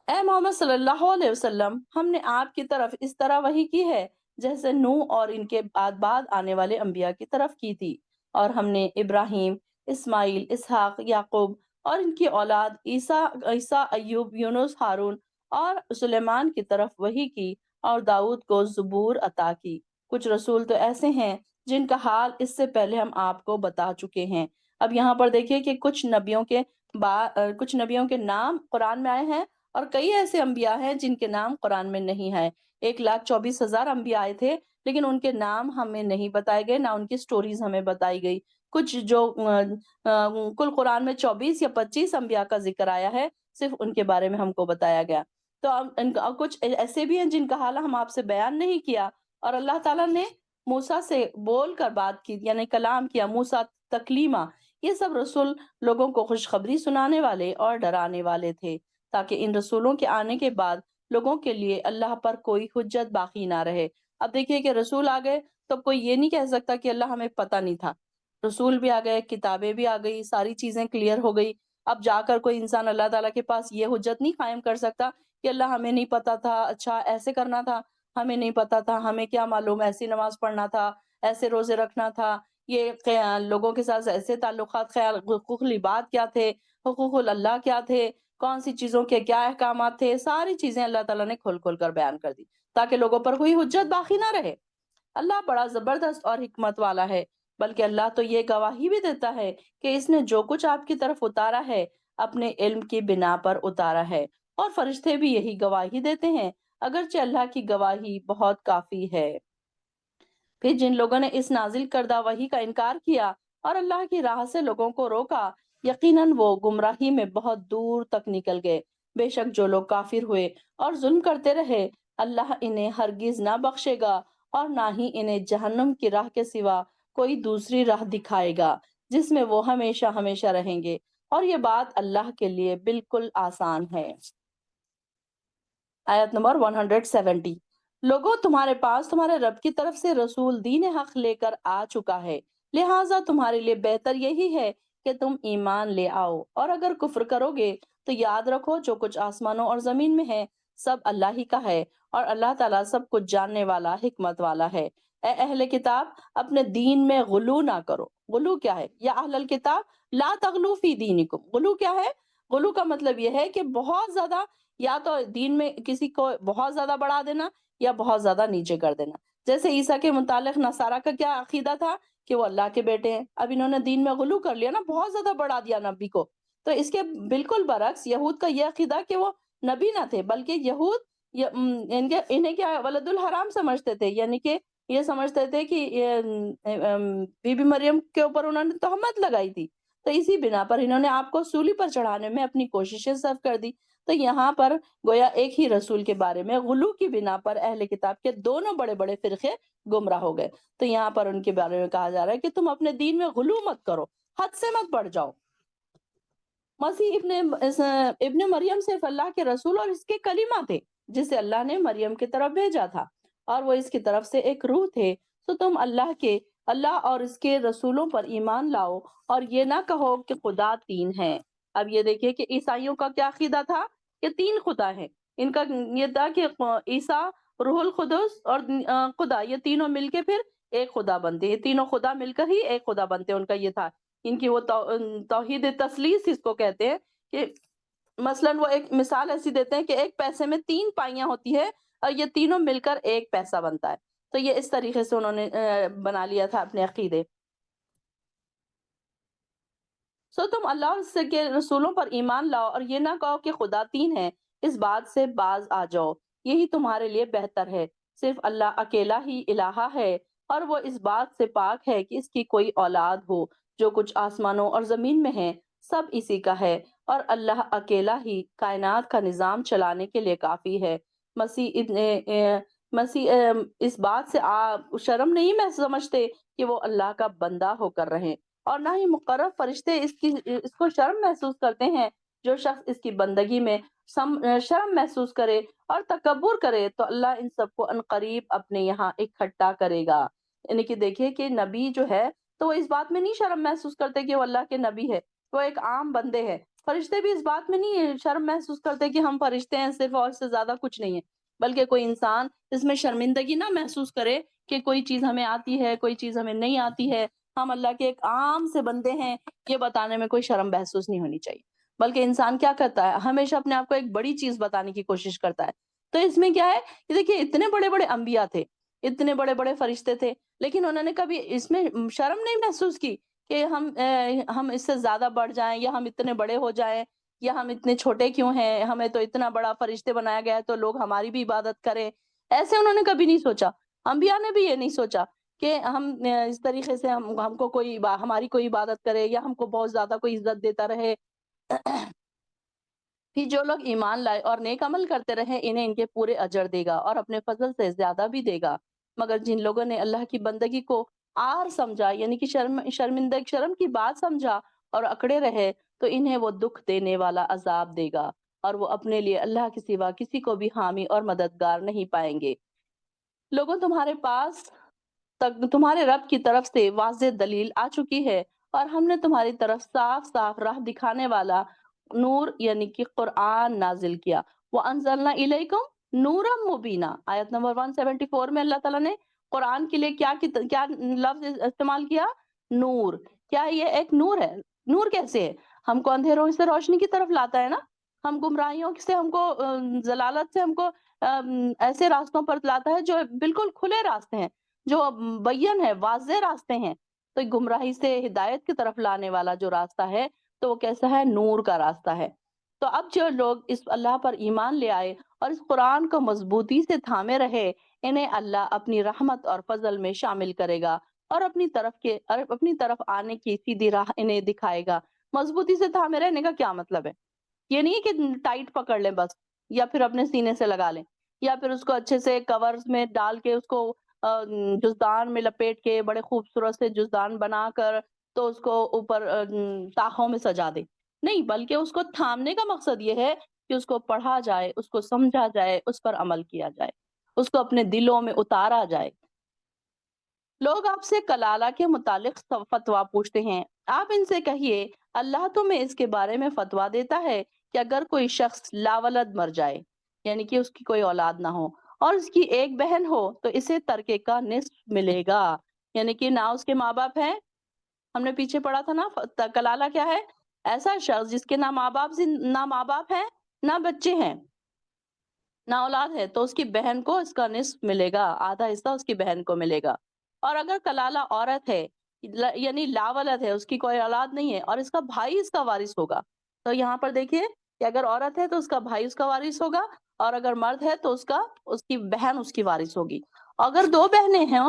اے محمد صلی اللہ علیہ وسلم، ہم نے آپ کی طرف اس طرح وحی کی ہے جیسے نوح اور ان کے بعد آنے والے انبیاء کی طرف کی تھی، اور ہم نے ابراہیم، اسماعیل، اسحاق، یعقوب اور ان کی اولاد عیسیٰ، ایوب، یونس، ہارون اور سلیمان کی طرف وحی کی، اور داؤد کو زبور عطا کی۔ کچھ رسول تو ایسے ہیں جن کا حال اس سے پہلے ہم آپ کو بتا چکے ہیں۔ اب یہاں پر دیکھیے کہ کچھ نبیوں کے نام قرآن میں آئے ہیں، اور کئی ایسے انبیاء ہیں جن کے نام قرآن میں نہیں ہے۔ 1,24,000 انبیاء آئے تھے، لیکن ان کے نام ہمیں نہیں بتائے گئے، نہ ان کی سٹوریز ہمیں بتائی گئی۔ کچھ جو کل قرآن میں 24 یا 25 انبیاء کا ذکر آیا ہے، صرف ان کے بارے میں ہم کو بتایا گیا۔ تو کچھ ایسے بھی ہیں جن کا حال ہم آپ سے بیان نہیں کیا، اور اللہ تعالیٰ نے موسیٰ سے بول کر بات کی، یعنی کلام کیا، موسیٰ تکلیمہ۔ یہ سب رسول لوگوں کو خوشخبری سنانے والے اور ڈرانے والے تھے، تاکہ ان رسولوں کے آنے کے بعد لوگوں کے لیے اللہ پر کوئی حجت باقی نہ رہے۔ اب دیکھیے کہ رسول آ گئے تو کوئی یہ نہیں کہہ سکتا کہ اللہ ہمیں پتہ نہیں تھا۔ رسول بھی آ گئے، کتابیں بھی آ گئی، ساری چیزیں کلیئر ہو گئی۔ اب جا کر کوئی انسان اللہ تعالیٰ کے پاس یہ حجت نہیں قائم کر سکتا کہ اللہ ہمیں نہیں پتا تھا، اچھا ایسے کرنا تھا، ہمیں نہیں پتا تھا، ہمیں کیا معلوم، ایسی نماز پڑھنا تھا، ایسے روزے رکھنا تھا، یہ لوگوں کے ساتھ ایسے تعلقات، خیال، حقوق العباد کیا تھے، حقوق اللہ کیا تھے، کون سی چیزوں کے کیا احکامات تھے، ساری چیزیں اللہ تعالیٰ نے کھول کھول کر بیان کر دی، تاکہ لوگوں پر کوئی حجت باقی نہ رہے۔ اللہ بڑا زبردست اور حکمت والا ہے، بلکہ اللہ تو یہ گواہی بھی دیتا ہے کہ اس نے جو کچھ آپ کی طرف اتارا ہے اپنے علم کی بنا پر اتارا ہے، اور فرشتے بھی یہی گواہی دیتے ہیں، اگرچہ اللہ کی گواہی بہت کافی ہے۔ پھر جن لوگوں نے اس نازل کردہ وحی کا انکار کیا اور اللہ کی راہ سے لوگوں کو روکا، یقیناً وہ گمراہی میں بہت دور تک نکل گئے۔ بے شک جو لوگ کافر ہوئے اور ظلم کرتے رہے، اللہ انہیں ہرگز نہ بخشے گا، اور نہ ہی انہیں جہنم کی راہ کے سوا کوئی دوسری راہ دکھائے گا جس میں وہ ہمیشہ ہمیشہ رہیں گے، اور یہ بات اللہ کے لیے بالکل آسان ہے۔ آیت نمبر 170۔ لوگوں، تمہارے پاس تمہارے رب کی طرف سے رسول دین حق لے کر آ چکا ہے، لہٰذا تمہارے لیے بہتر یہی ہے کہ تم ایمان لے آؤ، اور اگر کفر کرو گے تو یاد رکھو جو کچھ آسمانوں اور زمین میں ہے سب اللہ ہی کا ہے، اور اللہ تعالیٰ سب کچھ جاننے والا، حکمت والا ہے۔ اے اہل کتاب، اپنے دین میں غلو نہ کرو۔ غلو کیا ہے؟ یا اہل الکتاب لا تغلو فی دینکم۔ غلو کیا ہے؟ غلو کا مطلب یہ ہے کہ بہت زیادہ، یا تو دین میں کسی کو بہت زیادہ بڑھا دینا یا بہت زیادہ نیچے کر دینا۔ جیسے عیسیٰ کے متعلق نصارہ کا کیا عقیدہ تھا کہ وہ اللہ کے بیٹے ہیں، اب انہوں نے دین میں غلو کر لیا نا، بہت زیادہ بڑھا دیا نبی کو۔ تو اس کے بالکل برعکس یہود کا یہ عقیدہ کہ وہ نبی نہ تھے، بلکہ یہود انہیں کیا ولد الحرام سمجھتے تھے، یعنی کہ یہ سمجھتے تھے کہ بی بی مریم کے اوپر انہوں نے تہمت لگائی تھی، تو اسی بنا پر انہوں نے آپ کو سولی پر چڑھانے میں اپنی کوششیں صرف کر دی۔ تو یہاں پر گویا ایک ہی رسول کے بارے میں غلو کی بنا پر اہل کتاب کے دونوں بڑے بڑے فرقے گمراہ ہو گئے۔ تو یہاں پر ان کے بارے میں کہا جا رہا ہے کہ تم اپنے دین میں غلو مت کرو، حد سے مت بڑھ جاؤ۔ مسیح ابن مریم صرف اللہ کے رسول اور اس کے کلیمہ تھے، جسے اللہ نے مریم کی طرف بھیجا تھا، اور وہ اس کی طرف سے ایک روح تھے۔ تو تم اللہ اور اس کے رسولوں پر ایمان لاؤ اور یہ نہ کہو کہ خدا تین ہیں۔ اب یہ دیکھیے کہ عیسائیوں کا کیا عقیدہ تھا کہ تین خدا ہیں۔ ان کا یہ تھا کہ عیسیٰ، روح القدس اور خدا، یہ تینوں مل کے پھر ایک خدا بنتے، یہ تینوں خدا مل کر ہی ایک خدا بنتے، ان کا یہ تھا۔ ان کی وہ توحید تثلیث اس کو کہتے ہیں، کہ مثلاً وہ ایک مثال ایسی دیتے ہیں کہ ایک پیسے میں تین پائیاں ہوتی ہے اور یہ تینوں مل کر ایک پیسہ بنتا ہے۔ تو یہ اس طریقے سے انہوں نے بنا لیا تھا اپنے عقیدے۔ تم اللہ اور اس کے رسولوں پر ایمان لاؤ اور یہ نہ کہو کہ خدا تین ہے، اس بات سے باز آ جاؤ، یہی تمہارے لیے بہتر ہے۔ صرف اللہ اکیلا ہی الہ ہے، اور وہ اس بات سے پاک ہے کہ اس کی کوئی اولاد ہو۔ جو کچھ آسمانوں اور زمین میں ہے سب اسی کا ہے، اور اللہ اکیلا ہی کائنات کا نظام چلانے کے لیے کافی ہے۔ مسیح اس بات سے شرم نہیں سمجھتے کہ وہ اللہ کا بندہ ہو کر رہیں، اور نہ ہی مقرب فرشتے اس کو شرم محسوس کرتے ہیں۔ جو شخص اس کی بندگی میں شرم محسوس کرے اور تکبر کرے تو اللہ ان سب کو عنقریب اپنے یہاں اکٹھا کرے گا۔ یعنی کہ دیکھیے کہ نبی جو ہے تو وہ اس بات میں نہیں شرم محسوس کرتے کہ وہ اللہ کے نبی ہے، وہ ایک عام بندے ہیں۔ فرشتے بھی اس بات میں نہیں شرم محسوس کرتے کہ ہم فرشتے ہیں صرف، اور اس سے زیادہ کچھ نہیں ہے، بلکہ کوئی انسان اس میں شرمندگی نہ محسوس کرے کہ کوئی چیز ہمیں آتی ہے، کوئی چیز ہمیں نہیں آتی ہے، ہم اللہ کے ایک عام سے بندے ہیں، یہ بتانے میں کوئی شرم محسوس نہیں ہونی چاہیے۔ بلکہ انسان کیا کرتا ہے، ہمیشہ اپنے آپ کو ایک بڑی چیز بتانے کی کوشش کرتا ہے۔ تو اس میں کیا ہے کہ دیکھیے اتنے بڑے بڑے انبیاء تھے، اتنے بڑے بڑے فرشتے تھے، لیکن انہوں نے کبھی اس میں شرم نہیں محسوس کی کہ ہم اس سے زیادہ بڑھ جائیں، یا ہم اتنے بڑے ہو جائیں، یا ہم اتنے چھوٹے کیوں ہیں، ہمیں تو اتنا بڑا فرشتے بنایا گیا ہے تو لوگ ہماری بھی عبادت کریں۔ ایسے انہوں نے کبھی نہیں سوچا، انبیاء نے بھی یہ نہیں سوچا کہ ہم اس طریقے سے ہم کو کوئی ہماری کوئی عبادت کرے، یا ہم کو بہت زیادہ کوئی عزت دیتا رہے۔ پھر جو لوگ ایمان لائے اور نیک عمل کرتے رہے انہیں ان کے پورے اجر دے گا اور اپنے فضل سے زیادہ بھی دے گا۔ مگر جن لوگوں نے اللہ کی بندگی کو آر سمجھا، یعنی کہ شرم کی بات سمجھا اور اکڑے رہے، تو انہیں وہ دکھ دینے والا عذاب دے گا، اور وہ اپنے لیے اللہ کے سوا کسی کو بھی حامی اور مددگار نہیں پائیں گے۔ لوگوں تمہارے پاس تک تمہارے رب کی طرف سے واضح دلیل آ چکی ہے، اور ہم نے تمہاری طرف صاف صاف راہ دکھانے والا نور یعنی کہ قرآن نازل کیا۔ وَأَنزَلْنَا إِلَيْكُمْ نُورًا مُبِينًا، آیت نمبر 174 میں اللہ تعالیٰ نے قرآن کے لیے کیا لفظ استعمال کیا؟ نور۔ کیا یہ ایک نور ہے؟ نور کیسے ہے؟ ہم کو اندھیروں سے روشنی کی طرف لاتا ہے نا، ہم گمراہیوں سے، ہم کو ضلالت سے، ہم کو ایسے راستوں پر لاتا ہے جو بالکل کھلے راستے ہیں، جو بین ہے، واضح راستے ہیں۔ تو گمراہی سے ہدایت کی طرف لانے والا جو راستہ ہے تو وہ کیسا ہے؟ نور کا راستہ ہے۔ تو اب جو لوگ اس اللہ پر ایمان لے آئے اور اس قرآن کو مضبوطی سے تھامے رہے، انہیں اللہ اپنی رحمت اور فضل میں شامل کرے گا، اور اپنی طرف آنے کی سیدھی راہ انہیں دکھائے گا۔ مضبوطی سے تھامے رہنے کا کیا مطلب ہے؟ یہ نہیں ہے کہ ٹائٹ پکڑ لیں بس، یا پھر اپنے سینے سے لگا لیں، یا پھر اس کو اچھے سے کورز میں ڈال کے اس کو جزدان میں لپیٹ کے بڑے خوبصورت سے جزدان بنا کر تو اس کو اوپر تاخوں میں سجا دے۔ نہیں، بلکہ اس کو تھامنے کا مقصد یہ ہے کہ اس کو پڑھا جائے، اس کو سمجھا جائے، اس پر عمل کیا جائے، اس کو اپنے دلوں میں اتارا جائے۔ لوگ آپ سے کلالہ کے متعلق فتویٰ پوچھتے ہیں، آپ ان سے کہیے اللہ تمہیں اس کے بارے میں فتویٰ دیتا ہے کہ اگر کوئی شخص لاولد مر جائے، یعنی کہ اس کی کوئی اولاد نہ ہو، اور اس کی ایک بہن ہو، تو اسے ترکے کا نصف ملے گا۔ یعنی کہ نہ اس کے ماں باپ ہیں، ہم نے پیچھے پڑھا تھا نا، کلالہ کیا ہے؟ ایسا شخص جس کے نہ ماں باپ ہیں، نہ بچے ہیں، نہ اولاد ہے، تو اس کی بہن کو اس کا نصف ملے گا، آدھا حصہ اس کی بہن کو ملے گا۔ اور اگر کلالہ عورت ہے، یعنی لاولد ہے، اس کی کوئی اولاد نہیں ہے، اور اس کا بھائی اس کا وارث ہوگا، تو یہاں پر دیکھیے کہ اگر عورت ہے تو اس کا بھائی اس کا وارث ہوگا، اور اگر مرد ہے تو اس کی بہن اس کی وارث ہوگی۔ اگر 2 بہنیں ہیں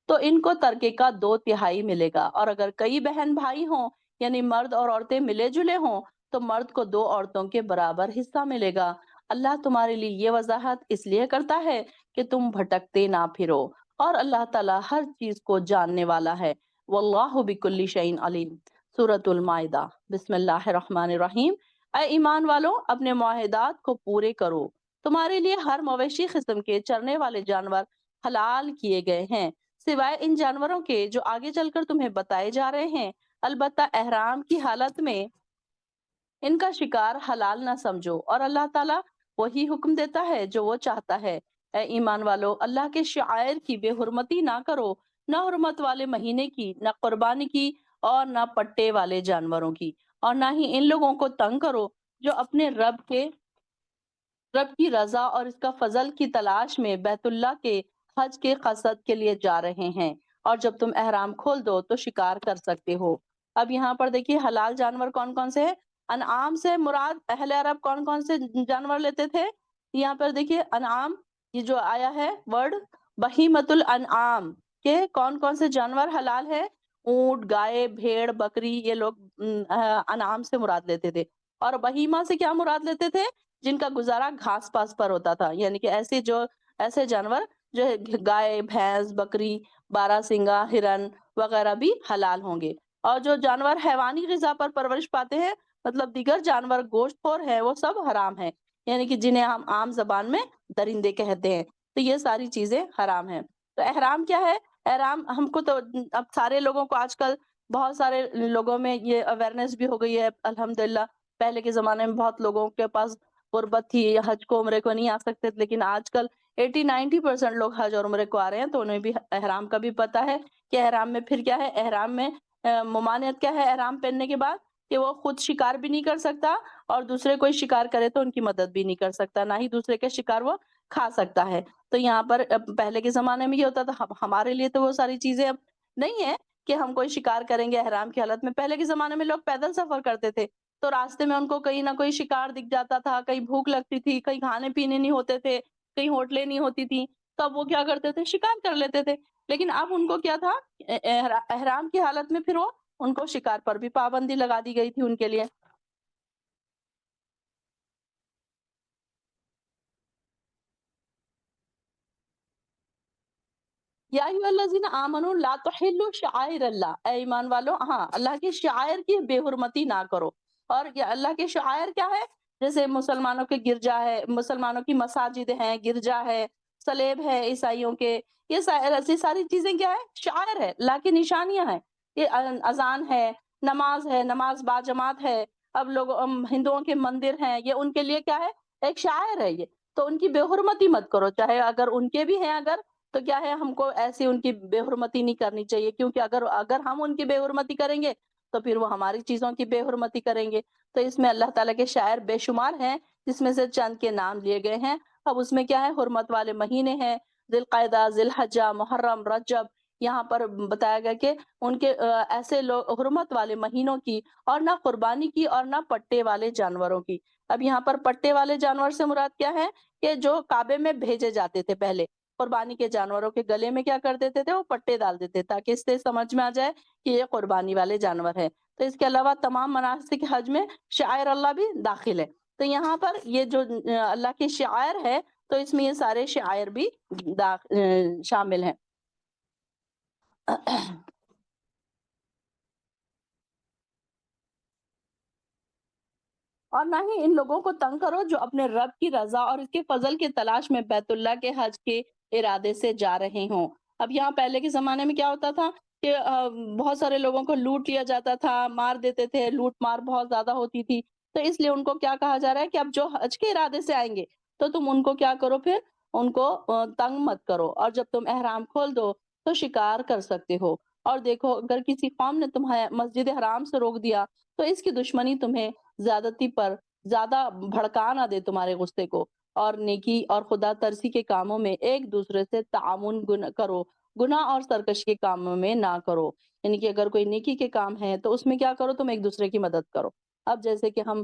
تو ان کو ترکے کا 2/3 ملے گا، اور اگر کئی بہن بھائی ہوں یعنی مرد اور عورتیں ملے جلے ہوں تو مرد کو 2 عورتوں کے برابر حصہ ملے گا۔ اللہ تمہارے لیے یہ وضاحت اس لیے کرتا ہے کہ تم بھٹکتے نہ پھرو، اور اللہ تعالیٰ ہر چیز کو جاننے والا ہے۔ واللہ بکل شیء علیم۔ سورۃ المائدہ۔ بسم اللہ الرحمن الرحیم۔ اے ایمان والو، اپنے معاہدات کو پورے کرو۔ تمہارے لیے ہر مویشی قسم کے چرنے والے جانور حلال کیے گئے ہیں، سوائے ان جانوروں کے جو آگے چل کر تمہیں بتائے جا رہے ہیں۔ البتہ احرام کی حالت میں ان کا شکار حلال نہ سمجھو، اور اللہ تعالیٰ وہی حکم دیتا ہے جو وہ چاہتا ہے۔ اے ایمان والو، اللہ کے شعائر کی بے حرمتی نہ کرو، نہ حرمت والے مہینے کی، نہ قربانی کی، اور نہ پٹے والے جانوروں کی، اور نہ ہی ان لوگوں کو تنگ کرو جو اپنے رب کی رضا اور اس کا فضل کی تلاش میں بیت اللہ کے حج کے قصد کے لیے جا رہے ہیں، اور جب تم احرام کھول دو تو شکار کر سکتے ہو۔ اب یہاں پر دیکھیے حلال جانور کون کون سے ہیں۔ انعام سے مراد اہل عرب کون کون سے جانور لیتے تھے؟ یہاں پر دیکھیے انعام، یہ جو آیا ہے ورڈ بہیمۃ الانعام، کے کون کون سے جانور حلال ہے؟ اونٹ، گائے، بھیڑ، بکری، یہ لوگ انعام سے مراد لیتے تھے۔ اور بہیمہ سے کیا مراد لیتے تھے؟ جن کا گزارا گھاس پاس پر ہوتا تھا، یعنی کہ ایسے جانور جو گائے، بھینس، بکری، بارہ سنگا، ہرن وغیرہ بھی حلال ہوں گے۔ اور جو جانور حیوانی غذا پر پرورش پاتے ہیں، مطلب دیگر جانور گوشت خور ہیں، وہ سب حرام ہیں، یعنی کہ جنہیں ہم عام زبان میں درندے کہتے ہیں۔ تو یہ ساری چیزیں حرام ہیں۔ تو احرام کیا ہے؟ احرام ہم کو تو اب سارے لوگوں کو آج کل بہت سارے لوگوں میں یہ اویئرنیس بھی ہو گئی ہے الحمدللہ۔ پہلے کے زمانے میں بہت لوگوں کے پاس غربت تھی، حج کو عمرے کو نہیں آ سکتے تھے، لیکن آج کل 80-90% لوگ حج اور عمرے کو آ رہے ہیں، تو انہیں بھی احرام کا بھی پتہ ہے کہ احرام میں پھر کیا ہے۔ احرام میں ممانعت کیا ہے احرام پہننے کے بعد؟ کہ وہ خود شکار بھی نہیں کر سکتا، اور دوسرے کوئی شکار کرے تو ان کی مدد بھی نہیں کر سکتا، نہ ہی دوسرے کے شکار وہ کھا سکتا ہے۔ تو یہاں پر پہلے کے زمانے میں یہ ہوتا تھا، ہمارے لیے تو وہ ساری چیزیں اب نہیں ہے کہ ہم کوئی شکار کریں گے احرام کی حالت میں۔ پہلے کے زمانے میں لوگ پیدل سفر کرتے تھے، تو راستے میں ان کو کہیں نہ کوئی شکار دکھ جاتا تھا، کہیں بھوک لگتی تھی، کہیں کھانے پینے نہیں ہوتے تھے، کہیں ہوٹلیں نہیں ہوتی تھی، تو اب وہ کیا کرتے تھے؟ شکار کر لیتے تھے۔ لیکن اب ان کو کیا تھا؟ احرام کی حالت میں پھر وہ ان کو شکار پر بھی پابندی لگا دی گئی تھی ان کے لیے۔ یا ایھا الذین آمنوا لا تحلوا شعائر اللہ، اے ایمان والو، ہاں اللہ کے شعائر کی بے حرمتی نہ کرو۔ اور یہ اللہ کے شعائر کیا ہے؟ جیسے مسلمانوں کے گرجا ہے، مسلمانوں کی مساجد ہیں، گرجا ہے، سلیب ہے عیسائیوں کے، یہ ایسی ساری چیزیں کیا ہے؟ شعائر ہے، اللہ کی نشانیاں ہیں۔ یہ اذان ہے، نماز ہے، نماز با جماعت ہے۔ اب لوگ ہندوؤں کے مندر ہیں، یہ ان کے لیے کیا ہے؟ ایک شاعر ہے یہ۔ تو ان کی بے حرمتی مت کرو، چاہے اگر ان کے بھی ہیں اگر، تو کیا ہے، ہم کو ایسی ان کی بے حرمتی نہیں کرنی چاہیے، کیونکہ اگر ہم ان کی بے حرمتی کریں گے تو پھر وہ ہماری چیزوں کی بے حرمتی کریں گے۔ تو اس میں اللہ تعالیٰ کے شاعر بے شمار ہیں، جس میں سے چند کے نام لیے گئے ہیں۔ اب اس میں کیا ہے؟ حرمت والے مہینے ہیں، ذی القعدہ، ذی الحجہ، محرم، رجب۔ یہاں پر بتایا گیا کہ ان کے ایسے لوگ حرمت والے مہینوں کی، اور نہ قربانی کی، اور نہ پٹے والے جانوروں کی۔ اب یہاں پر پٹے والے جانور سے مراد کیا ہے؟ کہ جو کعبے میں بھیجے جاتے تھے پہلے، قربانی کے جانوروں کے گلے میں کیا کر دیتے تھے؟ وہ پٹے ڈال دیتے، تاکہ اس سے سمجھ میں آ جائے کہ یہ قربانی والے جانور ہے۔ تو اس کے علاوہ تمام مناسک حج میں شعائر اللہ بھی داخل ہے۔ تو یہاں پر یہ جو اللہ کے شعائر ہے، تو اس میں یہ سارے شعائر بھی شامل ہیں۔ اور نہ ہی ان لوگوں کو تنگ کرو جو اپنے رب کی رضا اور اس کے فضل کی تلاش میں بیت اللہ کے حج کے ارادے سے جا رہے ہوں۔ اب یہاں پہلے کے زمانے میں کیا ہوتا تھا کہ بہت سارے لوگوں کو لوٹ لیا جاتا تھا، مار دیتے تھے، لوٹ مار بہت زیادہ ہوتی تھی۔ تو اس لیے ان کو کیا کہا جا رہا ہے کہ اب جو حج کے ارادے سے آئیں گے تو تم ان کو کیا کرو؟ پھر ان کو تنگ مت کرو، اور جب تم احرام کھول دو تو شکار کر سکتے ہو۔ اور دیکھو، اگر کسی قوم نے تمہیں مسجد حرام سے روک دیا تو اس کی دشمنی تمہیں زیادتی پر زیادہ بھڑکا نہ دے تمہارے غصے کو، اور نیکی اور خدا ترسی کے کاموں میں ایک دوسرے سے تعاون کرو، گناہ اور سرکشی کے کاموں میں نہ کرو۔ یعنی کہ اگر کوئی نیکی کے کام ہے تو اس میں کیا کرو؟ تم ایک دوسرے کی مدد کرو۔ اب جیسے کہ ہم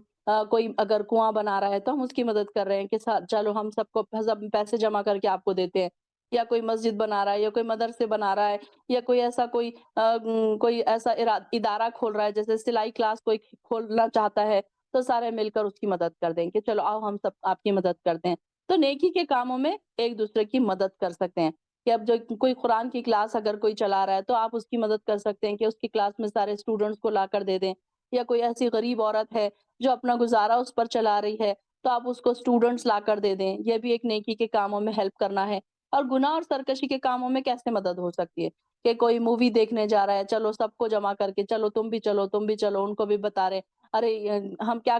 کوئی اگر کنواں بنا رہا ہے تو ہم اس کی مدد کر رہے ہیں کہ چلو ہم سب کو سب پیسے جمع کر کے آپ کو دیتے ہیں۔ یا کوئی مسجد بنا رہا ہے یا کوئی مدرسے بنا رہا ہے یا کوئی ایسا کوئی ایسا ادارہ کھول رہا ہے، جیسے سلائی کلاس کوئی کھولنا چاہتا ہے، تو سارے مل کر اس کی مدد کر دیں کہ چلو آؤ ہم سب آپ کی مدد کرتے ہیں۔ تو نیکی کے کاموں میں ایک دوسرے کی مدد کر سکتے ہیں کہ اب جو کوئی قرآن کی کلاس اگر کوئی چلا رہا ہے تو آپ اس کی مدد کر سکتے ہیں کہ اس کی کلاس میں سارے اسٹوڈنٹس کو لا کر دے دیں، یا کوئی ایسی غریب عورت ہے جو اپنا گزارا اس پر چلا رہی ہے تو آپ اس کو اسٹوڈنٹس لا کر دے دیں، یہ بھی ایک نیکی کے کاموں میں ہیلپ کرنا ہے۔ اور گناہ اور سرکشی کے کاموں میں کیسے مدد ہو سکتی ہے کہ کوئی مووی دیکھنے جا رہا ہے، چلو سب کو جمع کر کے چلو تم بھی چلو تم بھی چلو، ان کو بھی بتا رہے ارے ہم کیا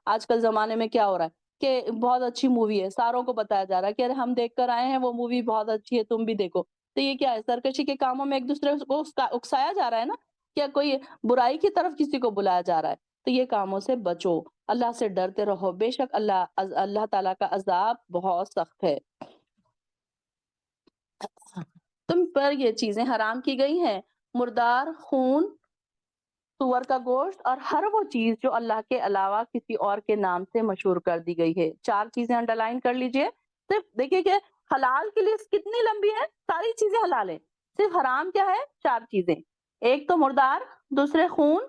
آج کل زمانے میں کیا ہو رہا ہے کہ بہت اچھی مووی ہے، ساروں کو بتایا جا رہا ہے کہ ارے ہم دیکھ کر آئے ہیں وہ مووی بہت اچھی ہے تم بھی دیکھو۔ تو یہ کیا ہے؟ سرکشی کے کاموں میں ایک دوسرے کو اکسایا جا رہا ہے نا، کیا کوئی برائی کی طرف کسی کو بلایا جا رہا ہے؟ تو یہ کاموں سے بچو، اللہ سے ڈرتے رہو، بے شک اللہ تعالیٰ کا عذاب بہت سخت ہے۔ تم پر یہ چیزیں حرام کی گئی ہیں، مردار خون، سور کا گوشت اور ہر وہ چیز جو اللہ کے علاوہ کسی اور کے نام سے مشہور کر دی گئی ہے۔ 4 چیزیں انڈرلائن کر لیجئے۔ صرف دیکھیے کہ حلال کی لسٹ کتنی لمبی ہے، ساری چیزیں حلال ہیں، صرف حرام کیا ہے؟ 4 چیزیں۔ ایک تو مردار، دوسرے خون،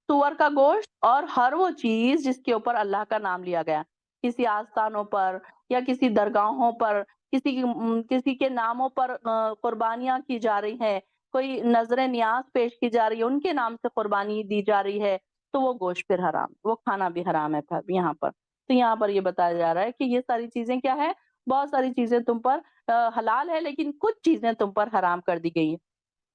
سور کا گوشت اور ہر وہ چیز جس کے اوپر اللہ کا نام لیا گیا، کسی آستانوں پر یا کسی درگاہوں پر کسی کے ناموں پر قربانیاں کی جا رہی ہیں، کوئی نظر نیاز پیش کی جا رہی ہے، ان کے نام سے قربانی دی جا رہی ہے، تو وہ گوشت پھر حرام، وہ کھانا بھی حرام ہے پھر یہاں پر۔ تو یہاں پر یہ بتایا جا رہا ہے کہ یہ ساری چیزیں کیا ہے؟ بہت ساری چیزیں تم پر حلال ہے، لیکن کچھ چیزیں تم پر حرام کر دی گئی ہیں۔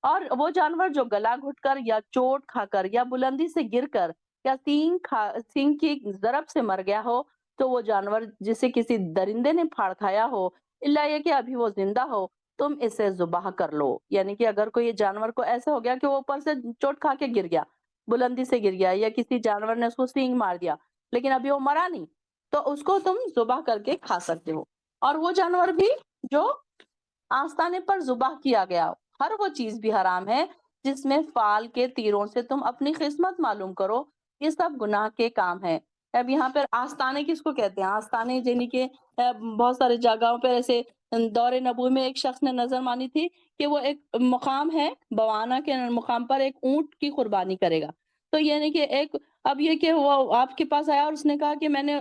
اور وہ جانور جو گلا گھٹ کر یا چوٹ کھا کر یا بلندی سے گر کر یا سینگ کی ضرب سے مر گیا ہو، تو وہ جانور جسے کسی درندے نے پھاڑ کھایا ہو، الا یہ کہ ابھی وہ زندہ ہو، تم اسے ذبح کر لو۔ یعنی کہ اگر کوئی جانور کو ایسا ہو گیا کہ وہ اوپر سے چوٹ کھا کے گر گیا، بلندی سے گر گیا، یا کسی جانور نے اس کو سینگ مار دیا لیکن ابھی وہ مرا نہیں، تو اس کو تم ذبح کر کے کھا سکتے ہو۔ اور وہ جانور بھی جو آستانے پر ذبح کیا گیا، ہر وہ چیز بھی حرام ہے جس میں فال کے تیروں سے تم اپنی قسمت معلوم کرو، یہ سب گناہ کے کام ہے۔ اب یہاں پر آستانے کس کو کہتے ہیں؟ آستانے یعنی کہ بہت ساری جگہوں پہ ایسے دور نبوی میں ایک شخص نے نظر مانی تھی کہ وہ ایک مقام ہے، بوانا کے مقام پر ایک اونٹ کی قربانی کرے گا۔ تو یعنی کہ اب یہ کہ وہ آپ کے پاس آیا اور اس نے کہا کہ میں نے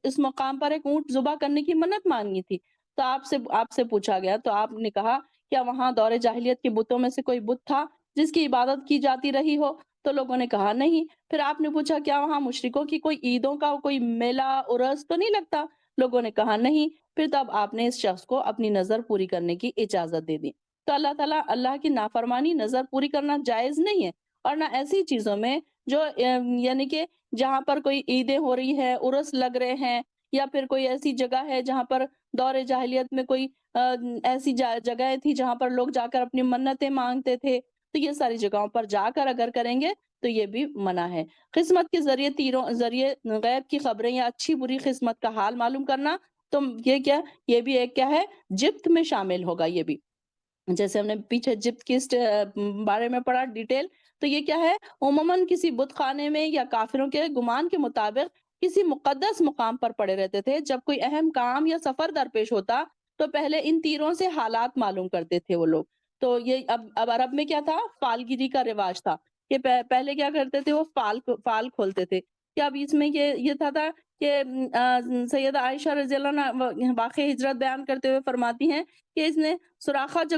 اس مقام پر ایک اونٹ ذبح کرنے کی منت مانگی تھی، تو آپ سے پوچھا گیا تو آپ نے کہا کیا وہاں دور جاہلیت کے بتوں میں سے کوئی بت تھا جس کی عبادت کی جاتی رہی ہو؟ تو لوگوں نے کہا نہیں۔ پھر آپ نے پوچھا کیا وہاں مشرکوں کی کوئی عیدوں کا کوئی میلہ عرس تو نہیں لگتا؟ لوگوں نے کہا نہیں۔ پھر تب آپ نے اس شخص کو اپنی نظر پوری کرنے کی اجازت دے دی۔ تو اللہ تعالیٰ اللہ کی نافرمانی نظر پوری کرنا جائز نہیں ہے، اور نہ ایسی چیزوں میں جو یعنی کہ جہاں پر کوئی عیدیں ہو رہی ہیں، عرس لگ رہے ہیں، یا پھر کوئی ایسی جگہ ہے جہاں پر دور جاہلیت میں کوئی ایسی جگہیں تھی جہاں پر لوگ جا کر اپنی منتیں مانگتے تھے، تو یہ ساری جگہوں پر جا کر اگر کریں گے تو یہ بھی منع ہے۔ قسمت کے ذریعے غیب کی خبریں یا اچھی بری قسمت کا حال معلوم کرنا، تو یہ بھی ایک کیا ہے؟ جبت میں شامل ہوگا۔ یہ بھی جیسے ہم نے پیچھے جبت کی بارے میں پڑھا ڈیٹیل، تو یہ کیا ہے؟ عموماً کسی بت خانے میں یا کافروں کے گمان کے مطابق کسی مقدس مقام پر پڑے رہتے تھے۔ جب کوئی اہم کام یا سفر درپیش ہوتا تو پہلے ان تیروں سے حالات معلوم کرتے تھے وہ لوگ۔ تو یہ اب عرب میں کیا تھا؟ فال گیری کا رواج تھا کہ پہلے کیا کرتے تھے؟ وہ فال کھولتے تھے۔ کیا اب اس میں یہ تھا کہ سیدہ عائشہ رضی اللہ عنہ واقع ہجرت بیان کرتے ہوئے فرماتی ہیں کہ اس نے سراخہ جو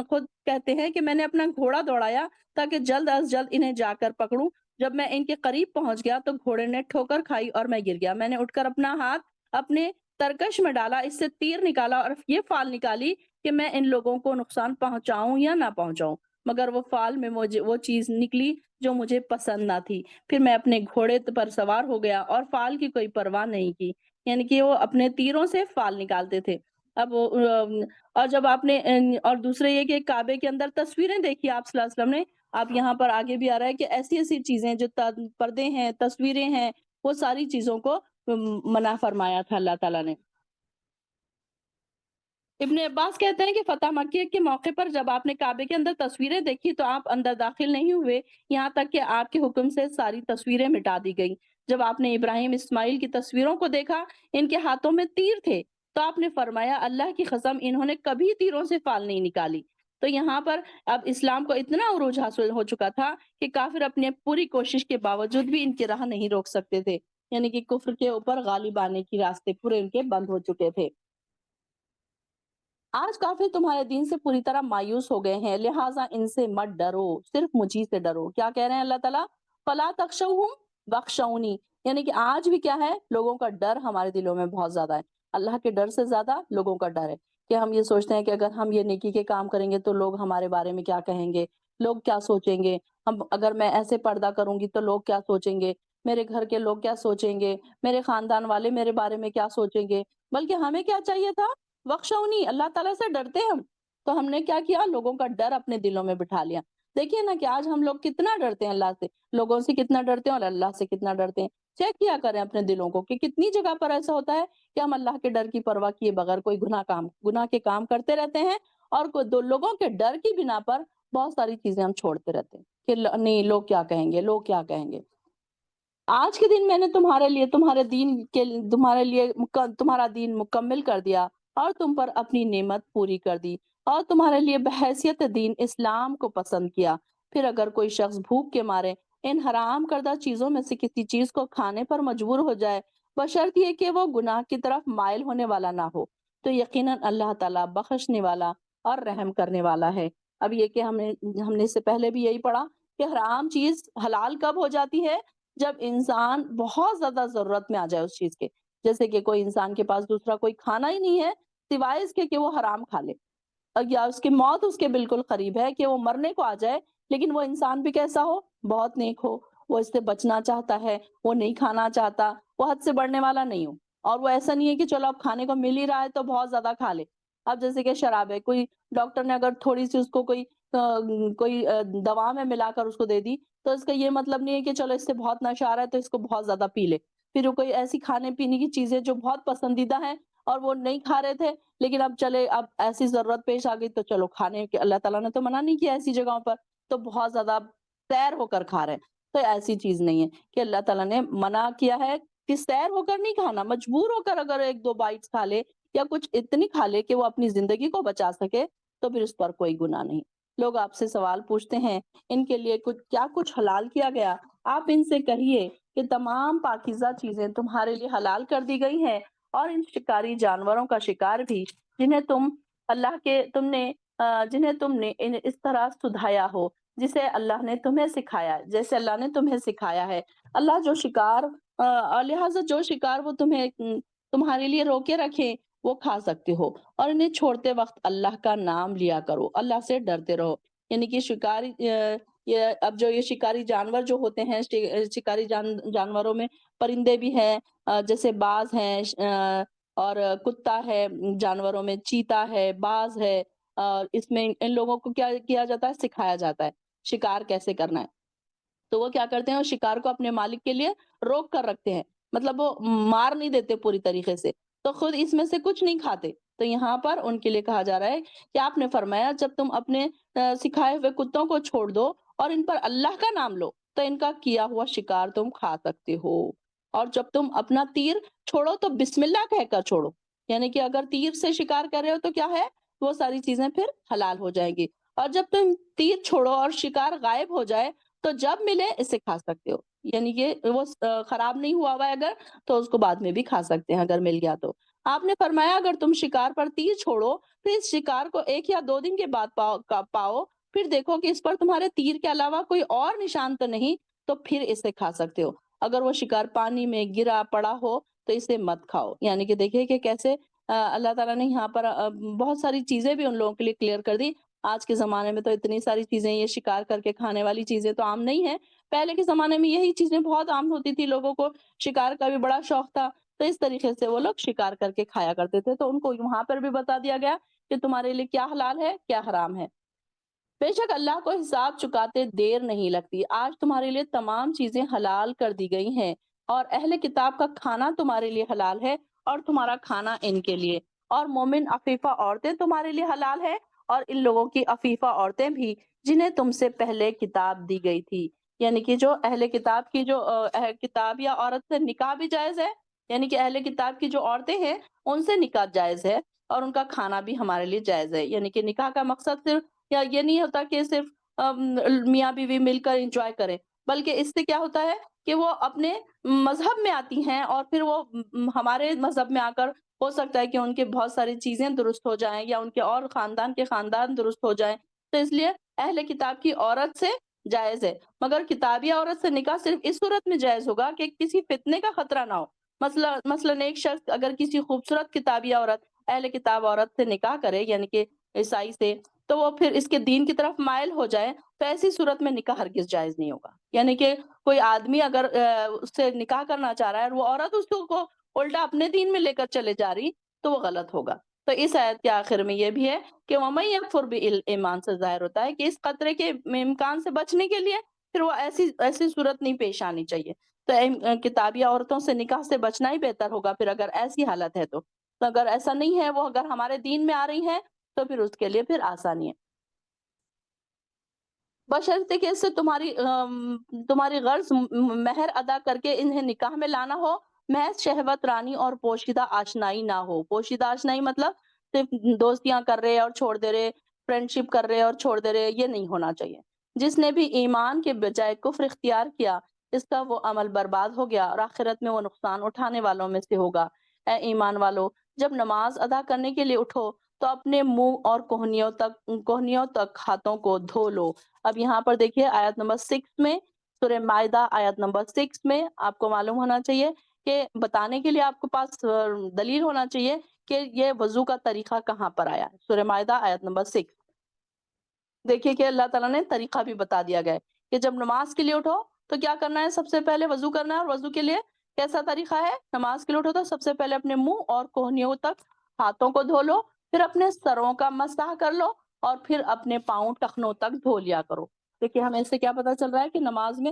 خود کہتے ہیں کہ میں نے اپنا گھوڑا دوڑایا تاکہ جلد از جلد انہیں جا کر پکڑوں۔ جب میں ان کے قریب پہنچ گیا تو گھوڑے نے ٹھوکر کھائی اور میں گر گیا۔ میں نے اٹھ کر اپنا ہاتھ اپنے ترکش میں ڈالا، اس سے تیر نکالا اور یہ فال نکالی کہ میں ان لوگوں کو نقصان پہنچاؤں یا نہ پہنچاؤں، مگر وہ فال میں مجھے وہ چیز نکلی جو مجھے پسند نہ تھی۔ پھر میں اپنے گھوڑے پر سوار ہو گیا اور فال کی کوئی پرواہ نہیں کی۔ یعنی کہ وہ اپنے تیروں سے فال نکالتے تھے۔ اب اور جب آپ نے اور دوسرے یہ کہ کعبے کے اندر تصویریں دیکھی آپ صلی اللہ علیہ وسلم نے، آپ یہاں پر آگے بھی آ رہا ہے کہ ایسی ایسی چیزیں جو پردے ہیں، تصویریں ہیں، وہ ساری چیزوں کو منع فرمایا تھا اللہ تعالیٰ نے۔ ابن عباس کہتے ہیں کہ فتح مکہ کے موقع پر جب آپ نے کعبے کے اندر تصویریں دیکھی تو آپ اندر داخل نہیں ہوئے، یہاں تک کہ آپ کے حکم سے ساری تصویریں مٹا دی گئیں۔ جب آپ نے ابراہیم اسماعیل کی تصویروں کو دیکھا، ان کے ہاتھوں میں تیر تھے، تو آپ نے فرمایا اللہ کی قسم انہوں نے کبھی تیروں سے فال نہیں نکالی۔ تو یہاں پر اب اسلام کو اتنا عروج حاصل ہو چکا تھا کہ کافر اپنی پوری کوشش کے باوجود بھی ان کی راہ نہیں روک سکتے تھے، یعنی کہ کفر کے اوپر غالب آنے کی راستے پورے ان کے بند ہو چکے تھے۔ آج کافر تمہارے دین سے پوری طرح مایوس ہو گئے ہیں، لہٰذا ان سے مت ڈرو، صرف مجھی سے ڈرو۔ کیا کہہ رہے ہیں اللہ تعالیٰ؟ فَلَا تَخْشَوْهُمْ وَاخْشَوْنِي، یعنی کہ آج بھی کیا ہے، لوگوں کا ڈر ہمارے دلوں میں بہت زیادہ ہے۔ اللہ کے ڈر سے زیادہ لوگوں کا ڈر ہے کہ ہم یہ سوچتے ہیں کہ اگر ہم یہ نیکی کے کام کریں گے تو لوگ ہمارے بارے میں کیا کہیں گے، لوگ کیا سوچیں گے، ہم اگر میں ایسے پردہ کروں گی تو لوگ کیا سوچیں گے، میرے گھر کے لوگ کیا سوچیں گے، میرے خاندان والے میرے بارے میں کیا سوچیں گے۔ بلکہ ہمیں کیا چاہیے تھا؟ وخشونی، اللہ تعالیٰ سے ڈرتے ہم، تو ہم نے کیا کیا، لوگوں کا ڈر اپنے دلوں میں بٹھا لیا۔ دیکھیے نا کہ آج ہم لوگ کتنا ڈرتے ہیں اللہ سے، لوگوں سے کتنا ڈرتے ہیں اور اللہ سے کتنا ڈرتے ہیں۔ چیک کیا کریں اپنے دلوں کو کہ کتنی جگہ پر ایسا ہوتا ہے کہ ہم اللہ کے ڈر کی پرواہ کیے بغیر کوئی گناہ کے کام کرتے رہتے ہیں، اور کوئی دو لوگوں کے ڈر کی بنا پر بہت ساری چیزیں ہم چھوڑتے رہتے ہیں کہ نہیں لوگ کیا کہیں گے، لوگ کیا کہیں گے۔ آج کے دن میں نے تمہارے لیے تمہارا دین مکمل کر دیا اور تم پر اپنی نعمت پوری کر دی اور تمہارے لیے بحیثیت دین اسلام کو پسند کیا۔ پھر اگر کوئی شخص بھوک کے مارے ان حرام کردہ چیزوں میں سے کسی چیز کو کھانے پر مجبور ہو جائے، بشرط یہ کہ وہ گناہ کی طرف مائل ہونے والا نہ ہو، تو یقیناً اللہ تعالیٰ بخشنے والا اور رحم کرنے والا ہے۔ اب یہ کہ ہم نے اس سے پہلے بھی یہی پڑھا کہ حرام چیز حلال کب ہو جاتی ہے؟ جب انسان بہت زیادہ ضرورت میں آ جائے اس چیز کے، جیسے کہ کوئی انسان کے پاس دوسرا کوئی کھانا ہی نہیں ہے سوائے اس کے کہ وہ حرام کھا لے، یا اس کی موت اس کے بالکل قریب ہے کہ وہ مرنے کو آ جائے، لیکن وہ انسان بھی کیسا ہو، بہت نیک ہو، وہ اس سے بچنا چاہتا ہے، وہ نہیں کھانا چاہتا، وہ حد سے بڑھنے والا نہیں ہو، اور وہ ایسا نہیں ہے کہ چلو اب کھانے کو مل ہی رہا ہے تو بہت زیادہ کھا لے۔ اب جیسے کہ شراب ہے، کوئی ڈاکٹر نے اگر تھوڑی سی اس کو کوئی دوا میں ملا کر اس کو دے دی، تو اس کا یہ مطلب نہیں ہے کہ چلو اس سے بہت نشہ آ رہا ہے تو اس کو بہت زیادہ پی لے۔ پھر وہ کوئی ایسی کھانے پینے کی چیزیں جو بہت پسندیدہ ہیں اور وہ نہیں کھا رہے تھے، لیکن اب چلے اب ایسی ضرورت پیش آ گئی تو چلو کھانے کے، اللہ تعالیٰ نے تو منع نہیں کیا ایسی جگہوں پر، تو بہت زیادہ سیر ہو کر کھا رہے ہیں۔ تو ایسی چیز نہیں ہے کہ اللہ تعالیٰ نے منع کیا ہے کہ سیر ہو کر نہیں کھانا، مجبور ہو کر اگر ایک دو بائٹس کھا لے یا کچھ اتنی کھا لے کہ وہ اپنی زندگی کو بچا سکے تو پھر اس پر کوئی گناہ نہیں۔ لوگ آپ سے سوال پوچھتے ہیں ان کے لیے کچھ حلال کیا گیا؟ آپ ان سے کہیے کہ تمام پاکیزہ چیزیں تمہارے لیے حلال کر دی گئی ہیں، اور ان شکاری جانوروں کا شکار بھی جنہیں تم نے اس طرح سدھایا ہو جسے اللہ نے تمہیں سکھایا، جیسے اللہ نے تمہیں سکھایا ہے۔ لہٰذا جو شکار وہ تمہارے لیے روکے رکھے وہ کھا سکتے ہو، اور انہیں چھوڑتے وقت اللہ کا نام لیا کرو، اللہ سے ڈرتے رہو۔ یعنی کہ اب جو یہ شکاری جانور جو ہوتے ہیں، شکاری جانوروں میں پرندے بھی ہیں، جیسے باز ہیں، اور کتا ہے، جانوروں میں چیتا ہے، باز ہے، اس میں ان لوگوں کو کیا کیا جاتا ہے، سکھایا جاتا ہے شکار کیسے کرنا ہے۔ تو وہ کیا کرتے ہیں، وہ شکار کو اپنے مالک کے لیے روک کر رکھتے ہیں، مطلب وہ مار نہیں دیتے پوری طریقے سے، تو خود اس میں سے کچھ نہیں کھاتے۔ تو یہاں پر ان کے لیے کہا جا رہا ہے کہ آپ نے فرمایا جب تم اپنے سکھائے ہوئے کتوں کو چھوڑ دو اور ان پر اللہ کا نام لو تو ان کا کیا ہوا شکار تم کھا سکتے ہو، اور جب تم اپنا تیر چھوڑو تو بسم اللہ کہہ کر چھوڑو، یعنی کہ اگر تیر سے شکار کر رہے ہو تو کیا ہے، وہ ساری چیزیں پھر حلال ہو جائیں گی، اور جب تم تیر چھوڑو اور شکار غائب ہو جائے تو جب ملے اسے کھا سکتے ہو، یعنی کہ وہ خراب نہیں ہوا ہوا ہے اگر، تو اس کو بعد میں بھی کھا سکتے ہیں اگر مل گیا تو۔ آپ نے فرمایا اگر تم شکار پر تیر چھوڑو پھر اس شکار کو 1 یا 2 دن کے بعد پاؤ، پھر دیکھو کہ اس پر تمہارے تیر کے علاوہ کوئی اور نشان تو نہیں، تو پھر اسے کھا سکتے ہو۔ اگر وہ شکار پانی میں گرا پڑا ہو تو اسے مت کھاؤ۔ یعنی کہ دیکھیے کہ کیسے اللہ تعالیٰ نے یہاں پر بہت ساری چیزیں بھی ان لوگوں کے لیے کلیئر کر دی۔ آج کے زمانے میں تو اتنی ساری چیزیں، یہ شکار کر کے کھانے والی چیزیں تو عام نہیں ہیں، پہلے کے زمانے میں یہی چیزیں بہت عام ہوتی تھی، لوگوں کو شکار کا بھی بڑا شوق تھا، تو اس طریقے سے وہ لوگ شکار کر کے کھایا کرتے تھے، تو ان کو وہاں پر بھی بتا دیا گیا کہ تمہارے لیے کیا حلال ہے کیا حرام ہے۔ بے شک اللہ کو حساب چکاتے دیر نہیں لگتی، آج تمہارے لیے تمام چیزیں حلال کر دی گئی ہیں، اور اہل کتاب کا کھانا تمہارے لیے حلال ہے اور تمہارا کھانا ان کے لیے، اور مومن عفیفہ عورتیں تمہارے لیے حلال ہے، اور ان لوگوں کی عفیفہ عورتیں بھی جنہیں تم سے پہلے کتاب دی گئی تھی، یعنی کہ جو اہل کتاب کی جو اہل کتاب یا عورت سے نکاح بھی جائز ہے یعنی کہ اہل کتاب کی جو عورتیں ہیں ان سے نکاح جائز ہے، اور ان کا کھانا بھی ہمارے لیے جائز ہے۔ یعنی کہ نکاح کا مقصد صرف یا یہ نہیں ہوتا کہ صرف میاں بیوی مل کر انجوائے کریں، بلکہ اس سے کیا ہوتا ہے کہ وہ اپنے مذہب میں آتی ہیں، اور پھر وہ ہمارے مذہب میں آ کر ہو سکتا ہے کہ ان کے بہت ساری چیزیں درست ہو جائیں، یا ان کے اور خاندان کے خاندان درست ہو جائیں، تو اس لیے اہل کتاب کی عورت سے جائز ہے۔ مگر کتابی عورت سے نکاح صرف اس صورت میں جائز ہوگا کہ کسی فتنے کا خطرہ نہ ہو۔ مثلاً ایک شخص اگر کسی خوبصورت کتابی عورت، اہل کتاب عورت سے نکاح کرے، یعنی کہ عیسائی سے، تو وہ پھر اس کے دین کی طرف مائل ہو جائے، تو ایسی صورت میں نکاح ہرگز جائز نہیں ہوگا۔ یعنی کہ کوئی آدمی اگر اس سے نکاح کرنا چاہ رہا ہے اور وہ عورت اس کو الٹا اپنے دین میں لے کر چلے جا رہی، تو وہ غلط ہوگا۔ تو اس آیت کے آخر میں یہ بھی ہے کہ وَمَن يَكْفُرْ بِالْإِيمَانِ سے ظاہر ہوتا ہے کہ اس خطرے کے امکان سے بچنے کے لیے پھر وہ ایسی صورت نہیں پیش آنی چاہیے۔ تو کتابی عورتوں سے نکاح سے بچنا ہی بہتر ہوگا پھر اگر ایسی حالت ہے تو اگر ایسا نہیں ہے، وہ اگر ہمارے دین میں آ رہی ہیں، تو پھر اس کے لیے پھر آسانی ہے۔ بشرطے کہ اس سے تمہاری غرض مہر ادا کر کے انہیں نکاح میں لانا ہو، محض شہوت رانی اور پوشیدہ آشنائی نہ ہو۔ پوشیدہ آشنائی مطلب صرف دوستیاں کر رہے اور چھوڑ دے رہے، فرینڈ شپ کر رہے اور چھوڑ دے رہے، یہ نہیں ہونا چاہیے۔ جس نے بھی ایمان کے بجائے کفر اختیار کیا، اس کا وہ عمل برباد ہو گیا اور آخرت میں وہ نقصان اٹھانے والوں میں سے ہوگا۔ اے ایمان والو، جب نماز ادا کرنے کے لیے اٹھو تو اپنے منہ اور کوہنیوں تک ہاتھوں کو دھو لو۔ اب یہاں پر دیکھیے آیت نمبر 6 میں، سورہ مائدہ آیت نمبر 6 میں آپ کو معلوم ہونا چاہیے کہ بتانے کے لیے آپ کے پاس دلیل ہونا چاہیے کہ یہ وضو کا طریقہ کہاں پر آیا ہے۔ سورہ مائدہ آیت نمبر 6 دیکھیے کہ اللہ تعالیٰ نے طریقہ بھی بتا دیا گیا ہے کہ جب نماز کے لیے اٹھو تو کیا کرنا ہے، سب سے پہلے وضو کرنا ہے، اور وضو کے لیے کیسا طریقہ ہے، نماز کے لیے اٹھو تو سب سے پہلے اپنے منہ اور کوہنیوں تک ہاتھوں کو دھو لو، پھر اپنے سروں کا مسح کر لو، اور پھر اپنے پاؤں ٹخنوں تک دھو لیا کرو۔ دیکھیے ہمیں اس سے کیا پتا چل رہا ہے کہ نماز میں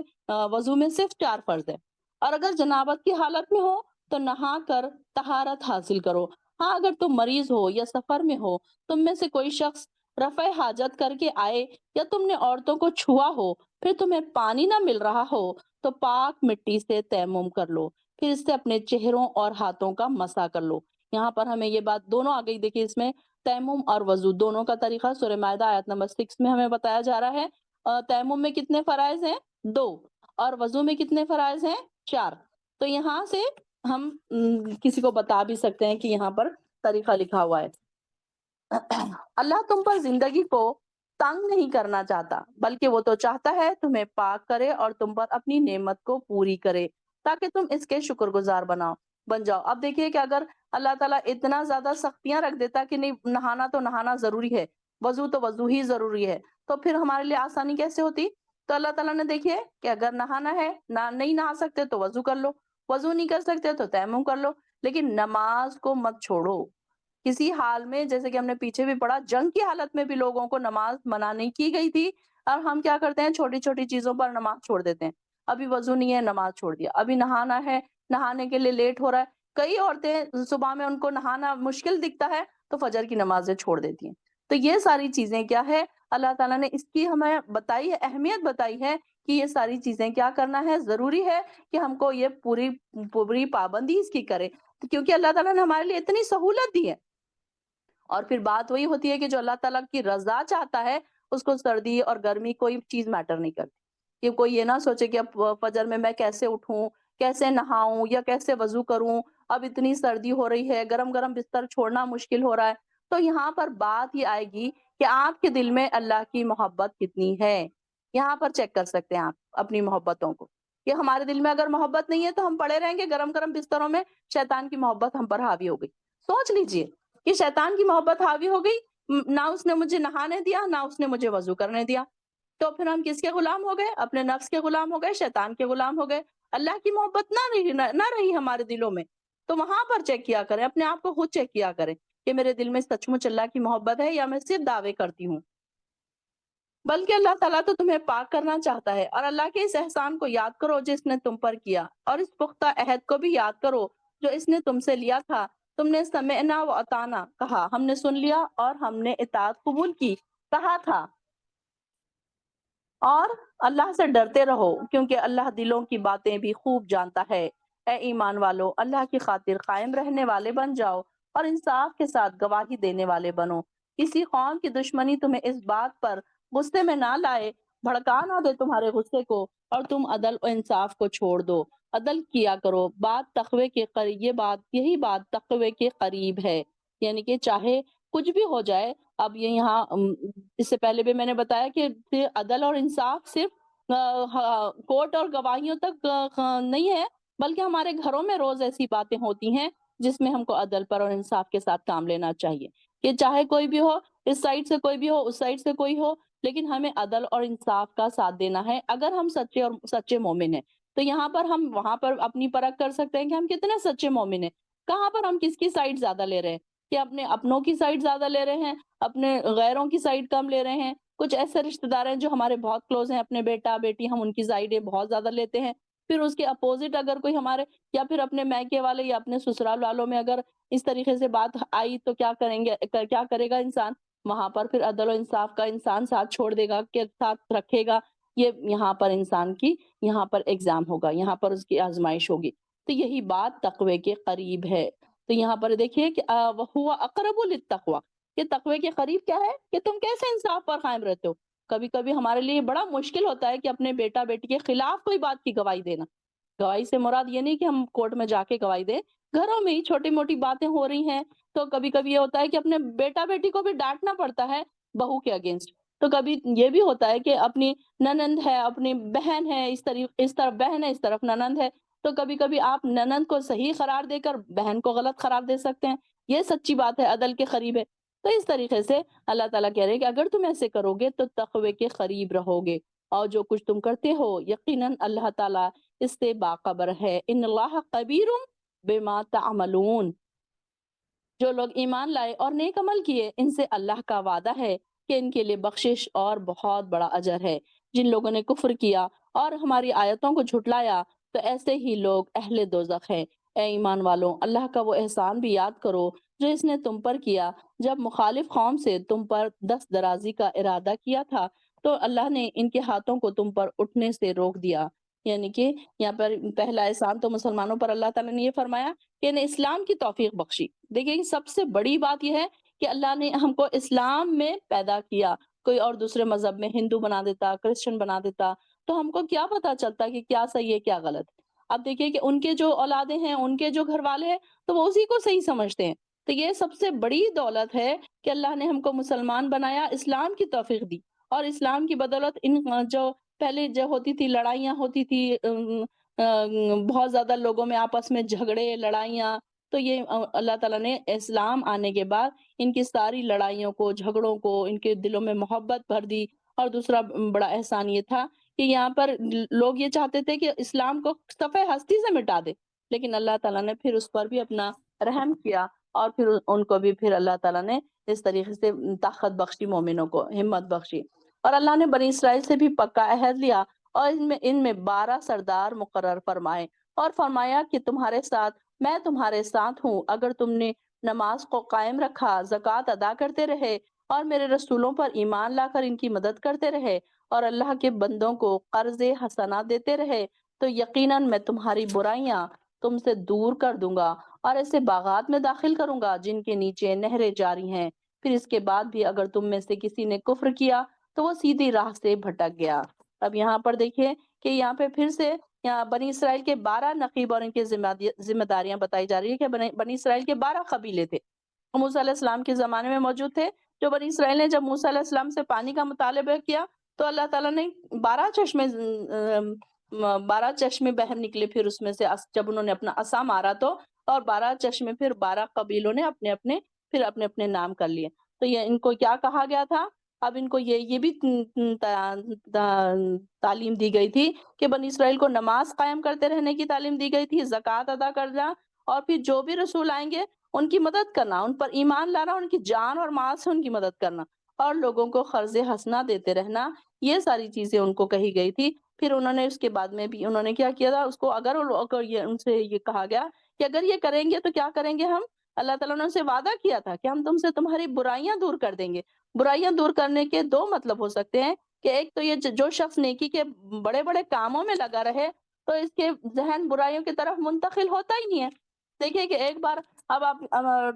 وضو میں صرف 4 فرض ہے، اور اگر جنابت کی حالت میں ہو تو نہا کر طہارت حاصل کرو۔ ہاں اگر تم مریض ہو یا سفر میں ہو، تم میں سے کوئی شخص رفع حاجت کر کے آئے، یا تم نے عورتوں کو چھوا ہو، پھر تمہیں پانی نہ مل رہا ہو، تو پاک مٹی سے تیمم کر لو، پھر اس سے اپنے چہروں اور ہاتھوں کا مسح کر لو۔ یہاں پر ہمیں یہ بات دونوں آ گئی، دیکھیے اس میں تیمم اور وضو دونوں کا طریقہ سورہ مائدہ آیت نمبر 6 میں ہمیں بتایا جا رہا ہے۔ تیمم میں کتنے فرائض ہیں؟ 2، اور وضو میں کتنے فرائض ہیں؟ 4۔ تو یہاں سے ہم کسی کو بتا بھی سکتے ہیں کہ یہاں پر طریقہ لکھا ہوا ہے۔ اللہ تم پر زندگی کو تنگ نہیں کرنا چاہتا، بلکہ وہ تو چاہتا ہے تمہیں پاک کرے اور تم پر اپنی نعمت کو پوری کرے، تاکہ تم اس کے شکر گزار بن جاؤ۔ اب دیکھیے کہ اگر اللہ تعالیٰ اتنا زیادہ سختیاں رکھ دیتا کہ نہیں، نہانا تو نہانا ضروری ہے، وضو تو وضو ہی ضروری ہے، تو پھر ہمارے لیے آسانی کیسے ہوتی؟ تو اللہ تعالیٰ نے دیکھیے کہ اگر نہانا ہے، نہیں نہا سکتے تو وضو کر لو، وضو نہیں کر سکتے تو تیمم کر لو، لیکن نماز کو مت چھوڑو کسی حال میں۔ جیسے کہ ہم نے پیچھے بھی پڑھا، جنگ کی حالت میں بھی لوگوں کو نماز منع نہیں کی گئی تھی، اور ہم کیا کرتے ہیں، چھوٹی چھوٹی چیزوں پر نماز چھوڑ دیتے ہیں۔ ابھی وضو نہیں ہے، نماز چھوڑ دیا، ابھی نہانا ہے، نہانے کے لیے لیٹ ہو رہا ہے، کئی عورتیں صبح میں ان کو نہانا مشکل دکھتا ہے تو فجر کی نمازیں چھوڑ دیتی ہیں۔ تو یہ ساری چیزیں کیا ہے، اللہ تعالیٰ نے اس کی ہمیں بتائی ہے، اہمیت بتائی ہے کہ یہ ساری چیزیں کیا کرنا ہے، ضروری ہے کہ ہم کو یہ پوری پابندی اس کی کرے، کیونکہ اللہ تعالیٰ نے ہمارے لیے اتنی سہولت دی ہے۔ اور پھر بات وہی ہوتی ہے کہ جو اللہ تعالیٰ کی رضا چاہتا ہے، اس کو سردی اور گرمی کوئی چیز میٹر نہیں کرتی، کہ کوئی یہ نہ سوچے کہ اب فجر میں کیسے اٹھوں، کیسے نہاؤں، یا کیسے وضو کروں، اب اتنی سردی ہو رہی ہے، گرم گرم بستر چھوڑنا مشکل ہو رہا ہے۔ تو یہاں پر بات یہ آئے گی کہ آپ کے دل میں اللہ کی محبت کتنی ہے۔ یہاں پر چیک کر سکتے ہیں آپ اپنی محبتوں کو، کہ ہمارے دل میں اگر محبت نہیں ہے تو ہم پڑے رہیں گے گرم گرم بستروں میں، شیطان کی محبت ہم پر حاوی ہو گئی۔ سوچ لیجئے کہ شیطان کی محبت حاوی ہو گئی، نہ اس نے مجھے نہانے دیا، نہ اس نے مجھے وضو کرنے دیا، تو پھر ہم کس کے غلام ہو گئے؟ اپنے نفس کے غلام ہو گئے، شیطان کے غلام ہو گئے۔ اللہ کی محبت نہ رہی ہمارے دلوں میں، تو وہاں پر چیک کیا کریں، اپنے آپ کو خود چیک کیا کریں کہ میرے دل میں سچ مچ اللہ کی محبت ہے یا میں صرف دعوے کرتی ہوں۔ بلکہ اللہ تعالیٰ تو تمہیں پاک کرنا چاہتا ہے، اور اللہ کے اس احسان کو یاد کرو جس نے تم پر کیا، اور اس پختہ عہد کو بھی یاد کرو جو اس نے تم سے لیا تھا۔ تم نے سمعنا و اطعنا کہا، ہم نے سن لیا اور ہم نے اطاعت قبول کی کہا تھا، اور اللہ سے ڈرتے رہو کیونکہ اللہ دلوں کی باتیں بھی خوب جانتا ہے۔ اے ایمان والو، اللہ کی خاطر قائم رہنے والے بن جاؤ اور انصاف کے ساتھ گواہی دینے والے بنو۔ کسی قوم کی دشمنی تمہیں اس بات پر غصے میں نہ لائے، بھڑکا نہ دے تمہارے غصے کو، اور تم عدل و انصاف کو چھوڑ دو، عدل کیا کرو۔ یہی بات تقوی کے قریب ہے، یعنی کہ چاہے کچھ بھی ہو جائے۔ اب یہ یہاں اس سے پہلے بھی میں نے بتایا کہ عدل اور انصاف صرف کورٹ اور گواہیوں تک نہیں ہے، بلکہ ہمارے گھروں میں روز ایسی باتیں ہوتی ہیں جس میں ہم کو عدل پر اور انصاف کے ساتھ کام لینا چاہیے، کہ چاہے کوئی بھی ہو، اس سائڈ سے کوئی بھی ہو، اس سائڈ سے کوئی ہو، لیکن ہمیں عدل اور انصاف کا ساتھ دینا ہے اگر ہم سچے مومن ہیں۔ تو یہاں پر ہم وہاں پر اپنی پرکھ کر سکتے ہیں کہ ہم کتنے سچے مومن ہیں، کہاں پر ہم کس کی سائڈ زیادہ لے رہے ہیں، کہ اپنے اپنوں کی سائڈ زیادہ لے رہے ہیں، اپنے غیروں کی سائڈ کم لے رہے ہیں۔ کچھ ایسے رشتہ دار ہیں جو ہمارے بہت کلوز ہیں، اپنے بیٹا بیٹی، ہم ان کی سائڈیں بہت زیادہ لیتے ہیں۔ پھر اس کے اپوزٹ اگر کوئی ہمارے، یا پھر اپنے میکے والے یا اپنے سسرال والوں میں اگر اس طریقے سے بات آئی تو کیا کریں گے، کیا کرے گا انسان؟ وہاں پر پھر عدل و انصاف کا انسان ساتھ چھوڑ دے گا، کہ ساتھ رکھے گا۔ یہ یہاں پر انسان کی یہاں پر ایگزام ہوگا، یہاں پر اس کی آزمائش ہوگی۔ تو یہی بات تقوی کے قریب ہے۔ تو یہاں پر دیکھیے کہ وَهُوَ أَقْرَبُ لِلتَّقْوَىٰ، کہ تقوی کے قریب کیا ہے کہ تم کیسے انصاف پر قائم رہتے ہو۔ کبھی کبھی ہمارے لیے بڑا مشکل ہوتا ہے کہ اپنے بیٹا بیٹی کے خلاف کوئی بات کی گواہی دینا۔ گواہی سے مراد یہ نہیں کہ ہم کورٹ میں جا کے گواہی دیں، گھروں میں ہی چھوٹی موٹی باتیں ہو رہی ہیں تو کبھی کبھی یہ ہوتا ہے کہ اپنے بیٹا بیٹی کو بھی ڈانٹنا پڑتا ہے بہو کے اگینسٹ۔ تو کبھی یہ بھی ہوتا ہے کہ اپنی ننند ہے، اپنی بہن ہے، اس طرف بہن ہے، اس طرف ننند ہے، تو کبھی کبھی آپ ننند کو صحیح قرار دے کر بہن کو غلط قرار دے سکتے ہیں۔ یہ سچی بات ہے، عدل کے قریب ہے۔ تو اس طریقے سے اللہ تعالیٰ کہہ رہے ہیں کہ اگر تم ایسے کرو گے تو تقوی کے قریب رہو گے، اور جو کچھ تم کرتے ہو یقیناً اللہ تعالیٰ اس سے باخبر ہے۔ ان اللہ خبیر بما تعملون۔ جو لوگ ایمان لائے اور نیک عمل کیے، ان سے اللہ کا وعدہ ہے کہ ان کے لیے بخشش اور بہت بڑا اجر ہے۔ جن لوگوں نے کفر کیا اور ہماری آیتوں کو جھٹلایا تو ایسے ہی لوگ اہل دوزخ ہیں۔ اے ایمان والوں، اللہ کا وہ احسان بھی یاد کرو جو اس نے تم پر کیا، جب مخالف قوم سے تم پر دست درازی کا ارادہ کیا تھا تو اللہ نے ان کے ہاتھوں کو تم پر اٹھنے سے روک دیا۔ یعنی کہ یہاں پر پہلا احسان تو مسلمانوں پر اللہ تعالیٰ نے یہ فرمایا کہ انہیں اسلام کی توفیق بخشی۔ دیکھیں سب سے بڑی بات یہ ہے کہ اللہ نے ہم کو اسلام میں پیدا کیا۔ کوئی اور دوسرے مذہب میں ہندو بنا دیتا، کرسچن بنا دیتا، تو ہم کو کیا پتا چلتا کہ کیا صحیح ہے کیا غلط ہے۔ اب دیکھیے کہ ان کے جو اولادیں ہیں، ان کے جو گھر والے ہیں، تو وہ اسی کو صحیح سمجھتے ہیں۔ تو یہ سب سے بڑی دولت ہے کہ اللہ نے ہم کو مسلمان بنایا، اسلام کی توفیق دی، اور اسلام کی بدولت ان جو پہلے جو ہوتی تھی لڑائیاں ہوتی تھی، بہت زیادہ لوگوں میں آپس میں جھگڑے لڑائیاں، تو یہ اللہ تعالیٰ نے اسلام آنے کے بعد ان کی ساری لڑائیوں کو، جھگڑوں کو، ان کے دلوں میں محبت بھر دی۔ اور دوسرا بڑا احسان یہ تھا کہ یہاں پر لوگ یہ چاہتے تھے کہ اسلام کو صفحہ ہستی سے مٹا دے، لیکن اللہ تعالیٰ نے پھر اس پر بھی اپنا رحم کیا، اور پھر ان کو بھی پھر اللہ تعالیٰ نے اس طریقے سے طاقت بخشی، مومنوں کو ہمت بخشی۔ اور اللہ نے بنی اسرائیل سے بھی پکا عہد لیا، اور ان میں 12 سردار مقرر فرمائے، اور فرمایا کہ میں تمہارے ساتھ ہوں اگر تم نے نماز کو قائم رکھا، زکوٰۃ ادا کرتے رہے، اور میرے رسولوں پر ایمان لا کر ان کی مدد کرتے رہے، اور اللہ کے بندوں کو قرض حسنہ دیتے رہے، تو یقیناً میں تمہاری برائیاں تم سے دور کر دوں گا، اور ایسے باغات میں داخل کروں گا جن کے نیچے نہریں جاری ہیں۔ پھر اس کے بعد بھی اگر تم میں سے کسی نے کفر کیا تو وہ سیدھی راہ سے بھٹک گیا۔ اب یہاں پر دیکھیے کہ یہاں پہ پھر سے یہاں بنی اسرائیل کے 12 نقیب اور ان کے ذمہ داریاں بتائی جا رہی ہے کہ بنی اسرائیل کے 12 قبیلے تھے، موسیٰ علیہ السلام کے زمانے میں موجود تھے۔ جو بنی اسرائیل نے جب موسیٰ علیہ السلام سے پانی کا مطالبہ کیا تو اللہ تعالیٰ نے 12 چشمے بہہ نکلے، پھر اس میں سے جب انہوں نے اپنا عصا مارا تو، اور 12 چشمے پھر 12 قبیلوں نے اپنے اپنے نام کر لیے۔ تو یہ ان کو کیا کہا گیا تھا؟ اب ان کو یہ بھی تعلیم دی گئی تھی کہ بنی اسرائیل کو نماز قائم کرتے رہنے کی تعلیم دی گئی تھی، زکوٰۃ ادا کرنا، اور پھر جو بھی رسول آئیں گے ان کی مدد کرنا، ان پر ایمان لانا، ان کی جان اور مال سے ان کی مدد کرنا، اور لوگوں کو قرض حسنہ دیتے رہنا۔ یہ ساری چیزیں ان کو کہی گئی تھی۔ پھر انہوں نے اس کے بعد میں بھی انہوں نے کیا کیا تھا، اس کو اگر ان سے یہ کہا گیا کہ اگر یہ کریں گے تو کیا کریں گے ہم، اللہ تعالیٰ نے ان سے وعدہ کیا تھا کہ ہم تم سے تمہاری برائیاں دور کر دیں گے۔ برائیاں دور کرنے کے 2 مطلب ہو سکتے ہیں، کہ ایک تو یہ جو شخص نیکی کے بڑے بڑے کاموں میں لگا رہے تو اس کے ذہن برائیوں کی طرف منتقل ہوتا ہی نہیں ہے۔ دیکھیے کہ ایک بار اب آپ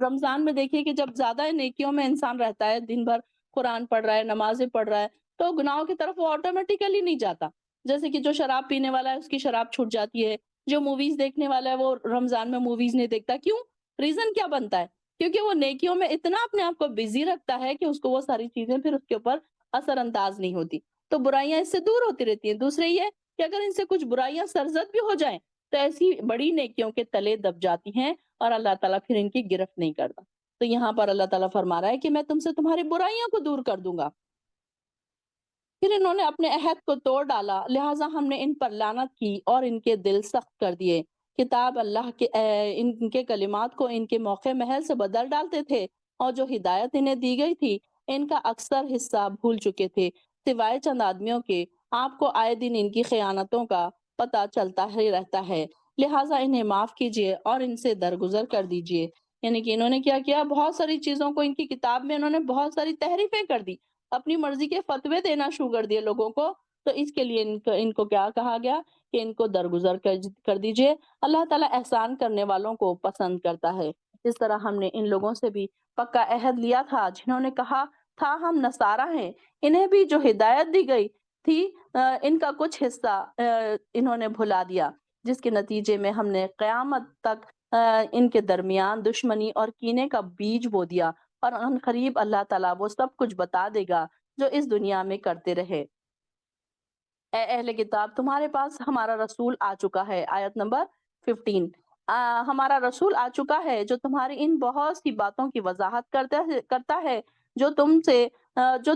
رمضان میں دیکھیے کہ جب زیادہ نیکیوں میں انسان رہتا ہے، دن بھر قرآن پڑھ رہا ہے، نمازیں پڑھ رہا ہے، تو گناہوں کی طرف وہ آٹومیٹیکلی نہیں جاتا۔ جیسے کہ جو شراب پینے والا ہے اس کی شراب چھوٹ جاتی ہے، جو موویز دیکھنے والا ہے وہ رمضان میں موویز نہیں دیکھتا۔ کیوں؟ ریزن کیا بنتا ہے؟ کیونکہ وہ نیکیوں میں اتنا اپنے آپ کو بزی رکھتا ہے کہ اس کو وہ ساری چیزیں پھر اس کے اوپر اثر انداز نہیں ہوتی، تو برائیاں اس سے دور ہوتی رہتی ہیں۔ دوسرے یہ کہ اگر ان سے کچھ برائیاں سرزد بھی ہو جائیں تو ایسی بڑی نیکیوں کے تلے دب جاتی ہیں اور اللہ تعالیٰ پھر ان کی گرفت نہیں کرتا۔ تو یہاں پر اللہ تعالیٰ فرما رہا ہے کہ میں تم سے تمہاری برائیاں کو دور کر دوں گا۔ پھر انہوں نے اپنے عہد کو توڑ ڈالا، لہٰذا ہم نے ان پر لعنت کی اور ان کے دل سخت کر دیے۔ کتاب اللہ کے ان کے کلمات کو ان کے موقع محل سے بدل ڈالتے تھے، اور جو ہدایت انہیں دی گئی تھی ان کا اکثر حصہ بھول چکے تھے، سوائے چند آدمیوں کے۔ آپ کو آئے دن ان کی خیانتوں کا پتہ چلتا ہی رہتا ہے، لہٰذا انہیں معاف کیجیے اور ان سے درگزر کر دیجیے۔ یعنی کہ انہوں نے کیا کیا، بہت ساری چیزوں کو ان کی کتاب میں انہوں نے بہت ساری تحریفیں کر دی، اپنی مرضی کے فتوے دینا شروع کر دیے لوگوں کو، تو اس کے لیے ان کو کیا کہا گیا کہ ان کو درگزر کر دیجیے۔ اللہ تعالیٰ احسان کرنے والوں کو پسند کرتا ہے۔ جس طرح ہم نے ان لوگوں سے بھی پکا عہد لیا تھا جنہوں نے کہا تھا ہم نصارہ ہیں، انہیں بھی جو ہدایت دی گئی تھی ان کا کچھ حصہ انہوں نے بھلا دیا، جس کے نتیجے میں ہم نے قیامت تک ان کے درمیان دشمنی اور کینے کا بیج بو دیا، اور ان قریب اللہ تعالیٰ وہ سب کچھ بتا دے گا جو اس دنیا میں کرتے رہے۔ اے اہل کتاب، تمہارے پاس ہمارا رسول آ چکا ہے۔ آیت نمبر 15۔ ہمارا رسول آ چکا ہے جو تمہاری ان بہت سی باتوں کی وضاحت کرتا ہے جو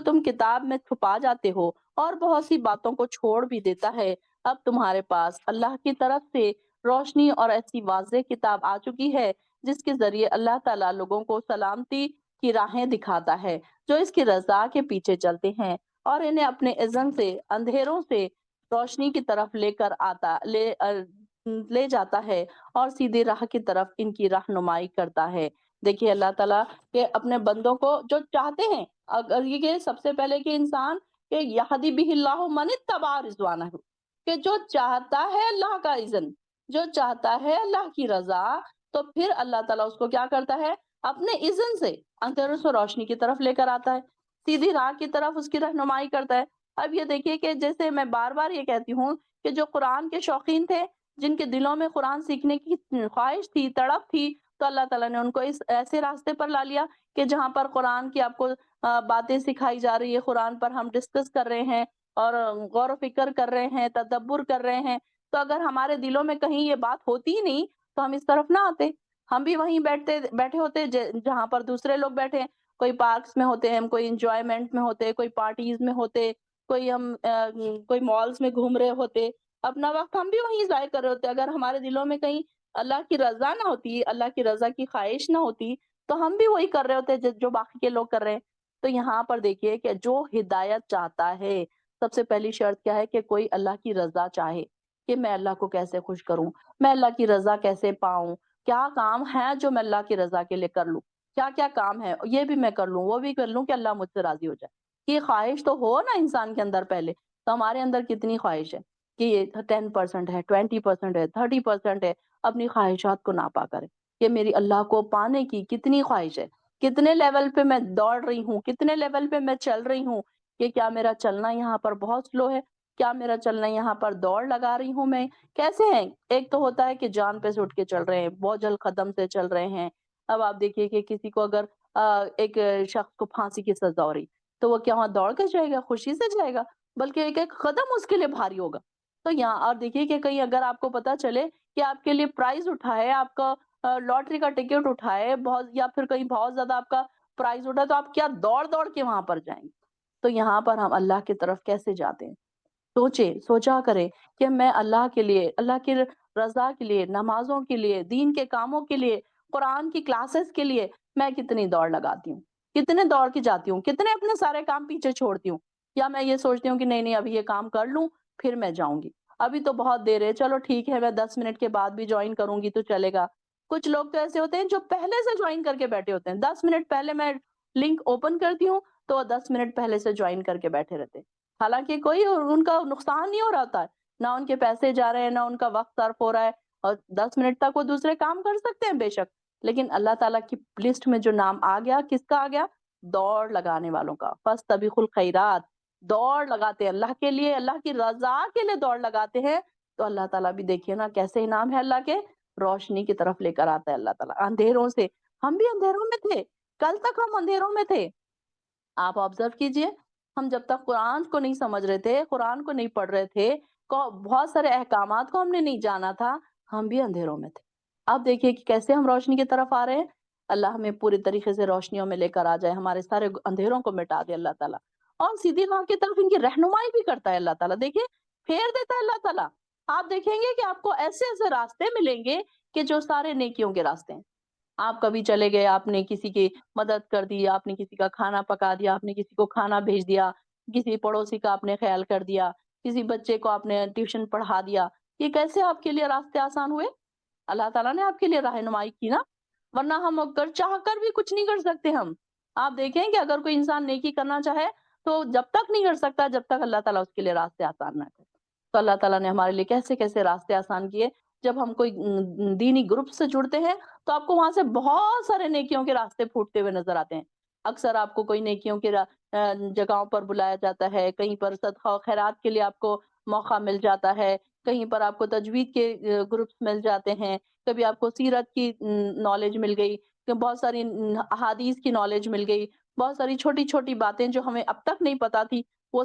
تم کتاب میں چھپا جاتے ہو، اور بہت سی باتوں کو چھوڑ بھی دیتا ہے۔ اب تمہارے پاس اللہ کی طرف سے روشنی اور ایسی واضح کتاب آ چکی ہے جس کے ذریعے اللہ تعالیٰ لوگوں کو سلامتی کی راہیں دکھاتا ہے جو اس کی رضا کے پیچھے چلتے ہیں، اور انہیں اپنے اذن سے اندھیروں سے روشنی کی طرف لے جاتا ہے، اور سیدھی راہ کی طرف ان کی رہنمائی کرتا ہے۔ دیکھیے اللہ تعالیٰ کہ اپنے بندوں کو جو چاہتے ہیں، اگر یہ سب سے پہلے کہ انسان کہ یہدی بہ اللہ من اتبع رضوانہ، کہ جو چاہتا ہے اللہ کا اذن، جو چاہتا ہے اللہ کی رضا، تو پھر اللہ تعالیٰ اس کو کیا کرتا ہے، اپنے اذن سے اندھیروں سے روشنی کی طرف لے کر آتا ہے، سیدھی راہ کی طرف اس کی رہنمائی کرتا ہے۔ اب یہ دیکھیے کہ جیسے میں بار بار یہ کہتی ہوں کہ جو قرآن کے شوقین تھے، جن کے دلوں میں قرآن سیکھنے کی خواہش تھی، تڑپ تھی، تو اللہ تعالیٰ نے ان کو اس ایسے راستے پر لا لیا کہ جہاں پر قرآن کی آپ کو باتیں سکھائی جا رہی ہے، قرآن پر ہم ڈسکس کر رہے ہیں اور غور و فکر کر رہے ہیں، تدبر کر رہے ہیں، تو اگر ہمارے دلوں میں کہیں یہ بات ہوتی ہی نہیں تو ہم اس طرف نہ آتے، ہم بھی وہیں بیٹھے ہوتے جہاں پر دوسرے لوگ بیٹھے ہیں، کوئی پارکس میں ہوتے ہیں، ہم کوئی انجوائمنٹ میں ہوتے، کوئی پارٹیز میں ہوتے، کوئی مالز میں گھوم رہے ہوتے، اپنا وقت ہم بھی وہیں ضائع کر رہے ہوتے۔ اگر ہمارے دلوں میں کہیں اللہ کی رضا نہ ہوتی، اللہ کی رضا کی خواہش نہ ہوتی، تو ہم بھی وہی کر رہے ہوتے جو باقی کے لوگ کر رہے ہیں۔ تو یہاں پر دیکھیے کہ جو ہدایت چاہتا ہے، سب سے پہلی شرط کیا ہے کہ کوئی اللہ کی رضا چاہے، کہ میں اللہ کو کیسے خوش کروں، میں اللہ کی رضا کیسے پاؤں، کیا کام ہے جو میں اللہ کی رضا کے لیے کر لوں، کیا کیا کام ہے یہ بھی میں کر لوں، وہ بھی کر لوں کہ اللہ مجھ سے راضی ہو جائے۔ یہ خواہش تو ہو نا انسان کے اندر پہلے، تو ہمارے اندر کتنی خواہش ہے کہ یہ 10% ہے، 20% ہے، 30% ہے، اپنی خواہشات کو ناپا کرے کہ میری اللہ کو پانے کی کتنی خواہش ہے، کتنے لیول پہ میں دوڑ رہی ہوں، کتنے لیول پہ میں چل رہی ہوں، کہ کیا میرا چلنا یہاں پر بہت سلو ہے، کیا میرا چلنا یہاں پر دوڑ لگا رہی ہوں میں، کیسے ہیں۔ ایک تو ہوتا ہے کہ جان پہ سے اٹھ کے چل رہے ہیں، بوجھل قدم سے چل رہے ہیں۔ اب آپ دیکھیے کہ کسی کو اگر ایک شخص کو پھانسی کی سزا ہو رہی، تو وہ کیا وہاں دوڑ کے جائے گا، خوشی سے جائے گا، بلکہ ایک ایک قدم اس کے لیے بھاری ہوگا۔ تو یہاں اور دیکھیے کہ کہیں اگر آپ کو پتا چلے کہ آپ کے لیے پرائز اٹھا ہے، آپ کا لاٹری کا ٹکٹ اٹھا ہے بہت، یا پھر کہیں بہت زیادہ آپ کا پرائز اٹھا ہے، تو آپ کیا دوڑ دوڑ کے وہاں پر جائیں گے۔ تو یہاں پر ہم اللہ کی طرف کیسے جاتے ہیں، سوچا کریں کہ میں اللہ کے لیے، اللہ کی رضا کے لیے، نمازوں کے لیے، دین کے کاموں کے لیے، قرآن کی کلاسز کے لیے میں کتنی دوڑ لگاتی ہوں، کتنے دوڑ کے جاتی ہوں، کتنے اپنے سارے کام پیچھے چھوڑتی ہوں، یا میں یہ سوچتی ہوں کہ نہیں ابھی یہ کام کر لوں پھر میں جاؤں گی، ابھی تو بہت دیر ہے، چلو ٹھیک ہے میں 10 منٹ کے بعد بھی جوائن کروں گی تو چلے گا۔ کچھ لوگ تو ایسے ہوتے ہیں جو پہلے سے جوائن کر کے بیٹھے ہوتے ہیں، 10 منٹ پہلے میں لنک اوپن کرتی ہوں تو 10 منٹ پہلے سے جوائن کر کے بیٹھے رہتے ہیں، حالانکہ کوئی ان کا نقصان نہیں ہو رہا ہوتا ہے، نہ ان کے پیسے جا رہے ہیں، نہ ان کا وقت صرف ہو رہا ہے، اور 10 منٹ تک وہ دوسرے کام کر سکتے ہیں بے شک، لیکن اللہ تعالیٰ کی لسٹ میں جو نام آ گیا، کس کا آ گیا؟ دوڑ لگانے والوں کا۔ فاستبقوا الخیرات، دوڑ لگاتے ہیں اللہ کے لیے، اللہ کی رضا کے لیے دوڑ لگاتے ہیں، تو اللہ تعالیٰ بھی دیکھیے نا کیسے انعام ہے اللہ کے، روشنی کی طرف لے کر آتا ہے اللہ تعالیٰ اندھیروں سے۔ ہم بھی اندھیروں میں تھے، کل تک ہم اندھیروں میں تھے، آپ آبزرو کیجئے، ہم جب تک قرآن کو نہیں سمجھ رہے تھے، قرآن کو نہیں پڑھ رہے تھے، بہت سارے احکامات کو ہم نے نہیں جانا تھا، ہم بھی اندھیروں میں تھے۔ اب دیکھیے کہ کیسے ہم روشنی کی طرف آ رہے ہیں، اللہ ہمیں پوری طریقے سے روشنیوں میں لے کر آ جائے، ہمارے سارے اندھیروں کو مٹا دے اللہ تعالیٰ، اور سیدھی راہ کی طرف ان کی رہنمائی بھی کرتا ہے اللہ تعالیٰ، دیکھیے پھیر دیتا ہے اللہ تعالیٰ۔ آپ دیکھیں گے کہ آپ کو ایسے ایسے راستے ملیں گے کہ جو سارے نیکیوں کے راستے ہیں۔ آپ کبھی چلے گئے، آپ نے کسی کی مدد کر دی، آپ نے کسی کا کھانا پکا دیا، آپ نے کسی کو کھانا بھیج دیا، کسی پڑوسی کا آپ نے خیال کر دیا، کسی بچے کو آپ نے ٹیوشن پڑھا دیا، یہ کیسے آپ کے لیے راستے آسان ہوئے؟ اللہ تعالیٰ نے آپ کے لیے رہنمائی کی نا، ورنہ ہم اگر چاہ کر بھی کچھ نہیں کر سکتے ہم۔ آپ دیکھیں کہ اگر کوئی انسان نیکی کرنا چاہے تو جب تک نہیں کر سکتا جب تک اللہ تعالیٰ اس کے لیے راستے آسان نہ کرے۔ تو اللہ تعالیٰ نے ہمارے لیے کیسے کیسے راستے آسان کیے۔ جب ہم کوئی دینی گروپ سے جڑتے ہیں تو آپ کو وہاں سے بہت سارے نیکیوں کے راستے پھوٹتے ہوئے نظر آتے ہیں۔ اکثر آپ کو کوئی نیکیوں کے جگہوں پر بلایا جاتا ہے، کہیں پر صدقہ و خیرات کے لیے آپ کو موقع مل جاتا ہے، کہیں پر آپ کو تجوید کے گروپس مل جاتے ہیں، کبھی آپ کو سیرت کی نالج مل گئی، کہ بہت ساری احادیث کی نالج مل گئی، بہت ساری چھوٹی چھوٹی باتیں جو ہمیں اب تک نہیں پتا تھی، وہ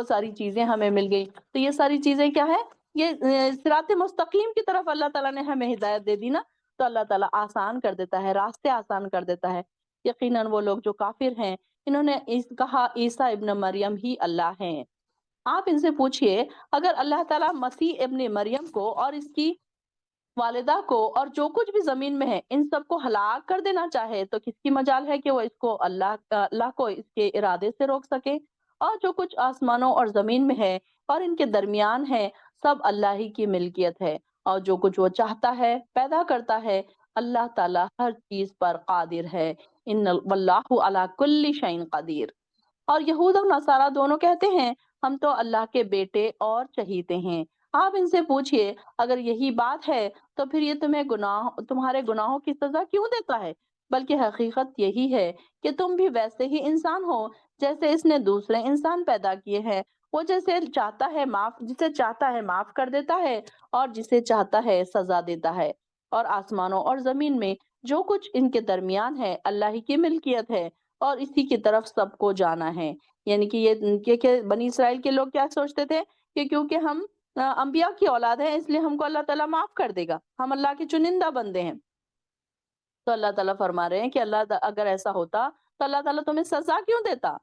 ساری چیزیں ہمیں مل گئی۔ تو یہ ساری چیزیں کیا ہے؟ یہ صراط مستقیم کی طرف اللہ تعالیٰ نے ہمیں ہدایت دے دی نا، تو اللہ تعالیٰ آسان کر دیتا ہے، راستے آسان کر دیتا ہے۔ یقیناً وہ لوگ جو کافر ہیں، انہوں نے کہا عیسیٰ ابن مریم ہی اللہ ہیں۔ آپ ان سے پوچھئے اگر اللہ تعالیٰ مسیح ابن مریم کو اور اس کی والدہ کو اور جو کچھ بھی زمین میں ہے ان سب کو ہلاک کر دینا چاہے تو کس کی مجال ہے کہ وہ اس کو اللہ کو اس کے ارادے سے روک سکے؟ اور جو کچھ آسمانوں اور زمین میں ہے اور ان کے درمیان ہے سب اللہ ہی کی ملکیت ہے، اور جو کچھ وہ چاہتا ہے پیدا کرتا ہے، اللہ تعالیٰ ہر چیز پر قادر ہے، ان واللہ علی کل شیء قدیر۔ اور یہود اور نصارہ دونوں کہتے ہیں ہم تو اللہ کے بیٹے اور چہیتے ہیں۔ آپ ان سے پوچھئے اگر یہی بات ہے تو پھر یہ تمہارے گناہوں کی سزا کیوں دیتا ہے؟ بلکہ حقیقت یہی ہے کہ تم بھی ویسے ہی انسان ہو جیسے اس نے دوسرے انسان پیدا کیے ہیں، وہ جسے چاہتا ہے معاف کر دیتا ہے اور جسے چاہتا ہے سزا دیتا ہے۔ اور آسمانوں اور زمین میں جو کچھ ان کے درمیان ہے اللہ ہی کی ملکیت ہے، اور اسی کی طرف سب کو جانا ہے۔ یعنی کہ کہ بنی اسرائیل کے لوگ کیا سوچتے تھے کہ کیونکہ ہم انبیاء کی اولاد ہیں اس لیے ہم کو اللہ تعالیٰ معاف کر دے گا، ہم اللہ کے چنندہ بندے ہیں۔ تو اللہ تعالیٰ فرما رہے ہیں کہ اگر ایسا ہوتا تو اللہ تعالیٰ تمہیں سزا کیوں دیتا؟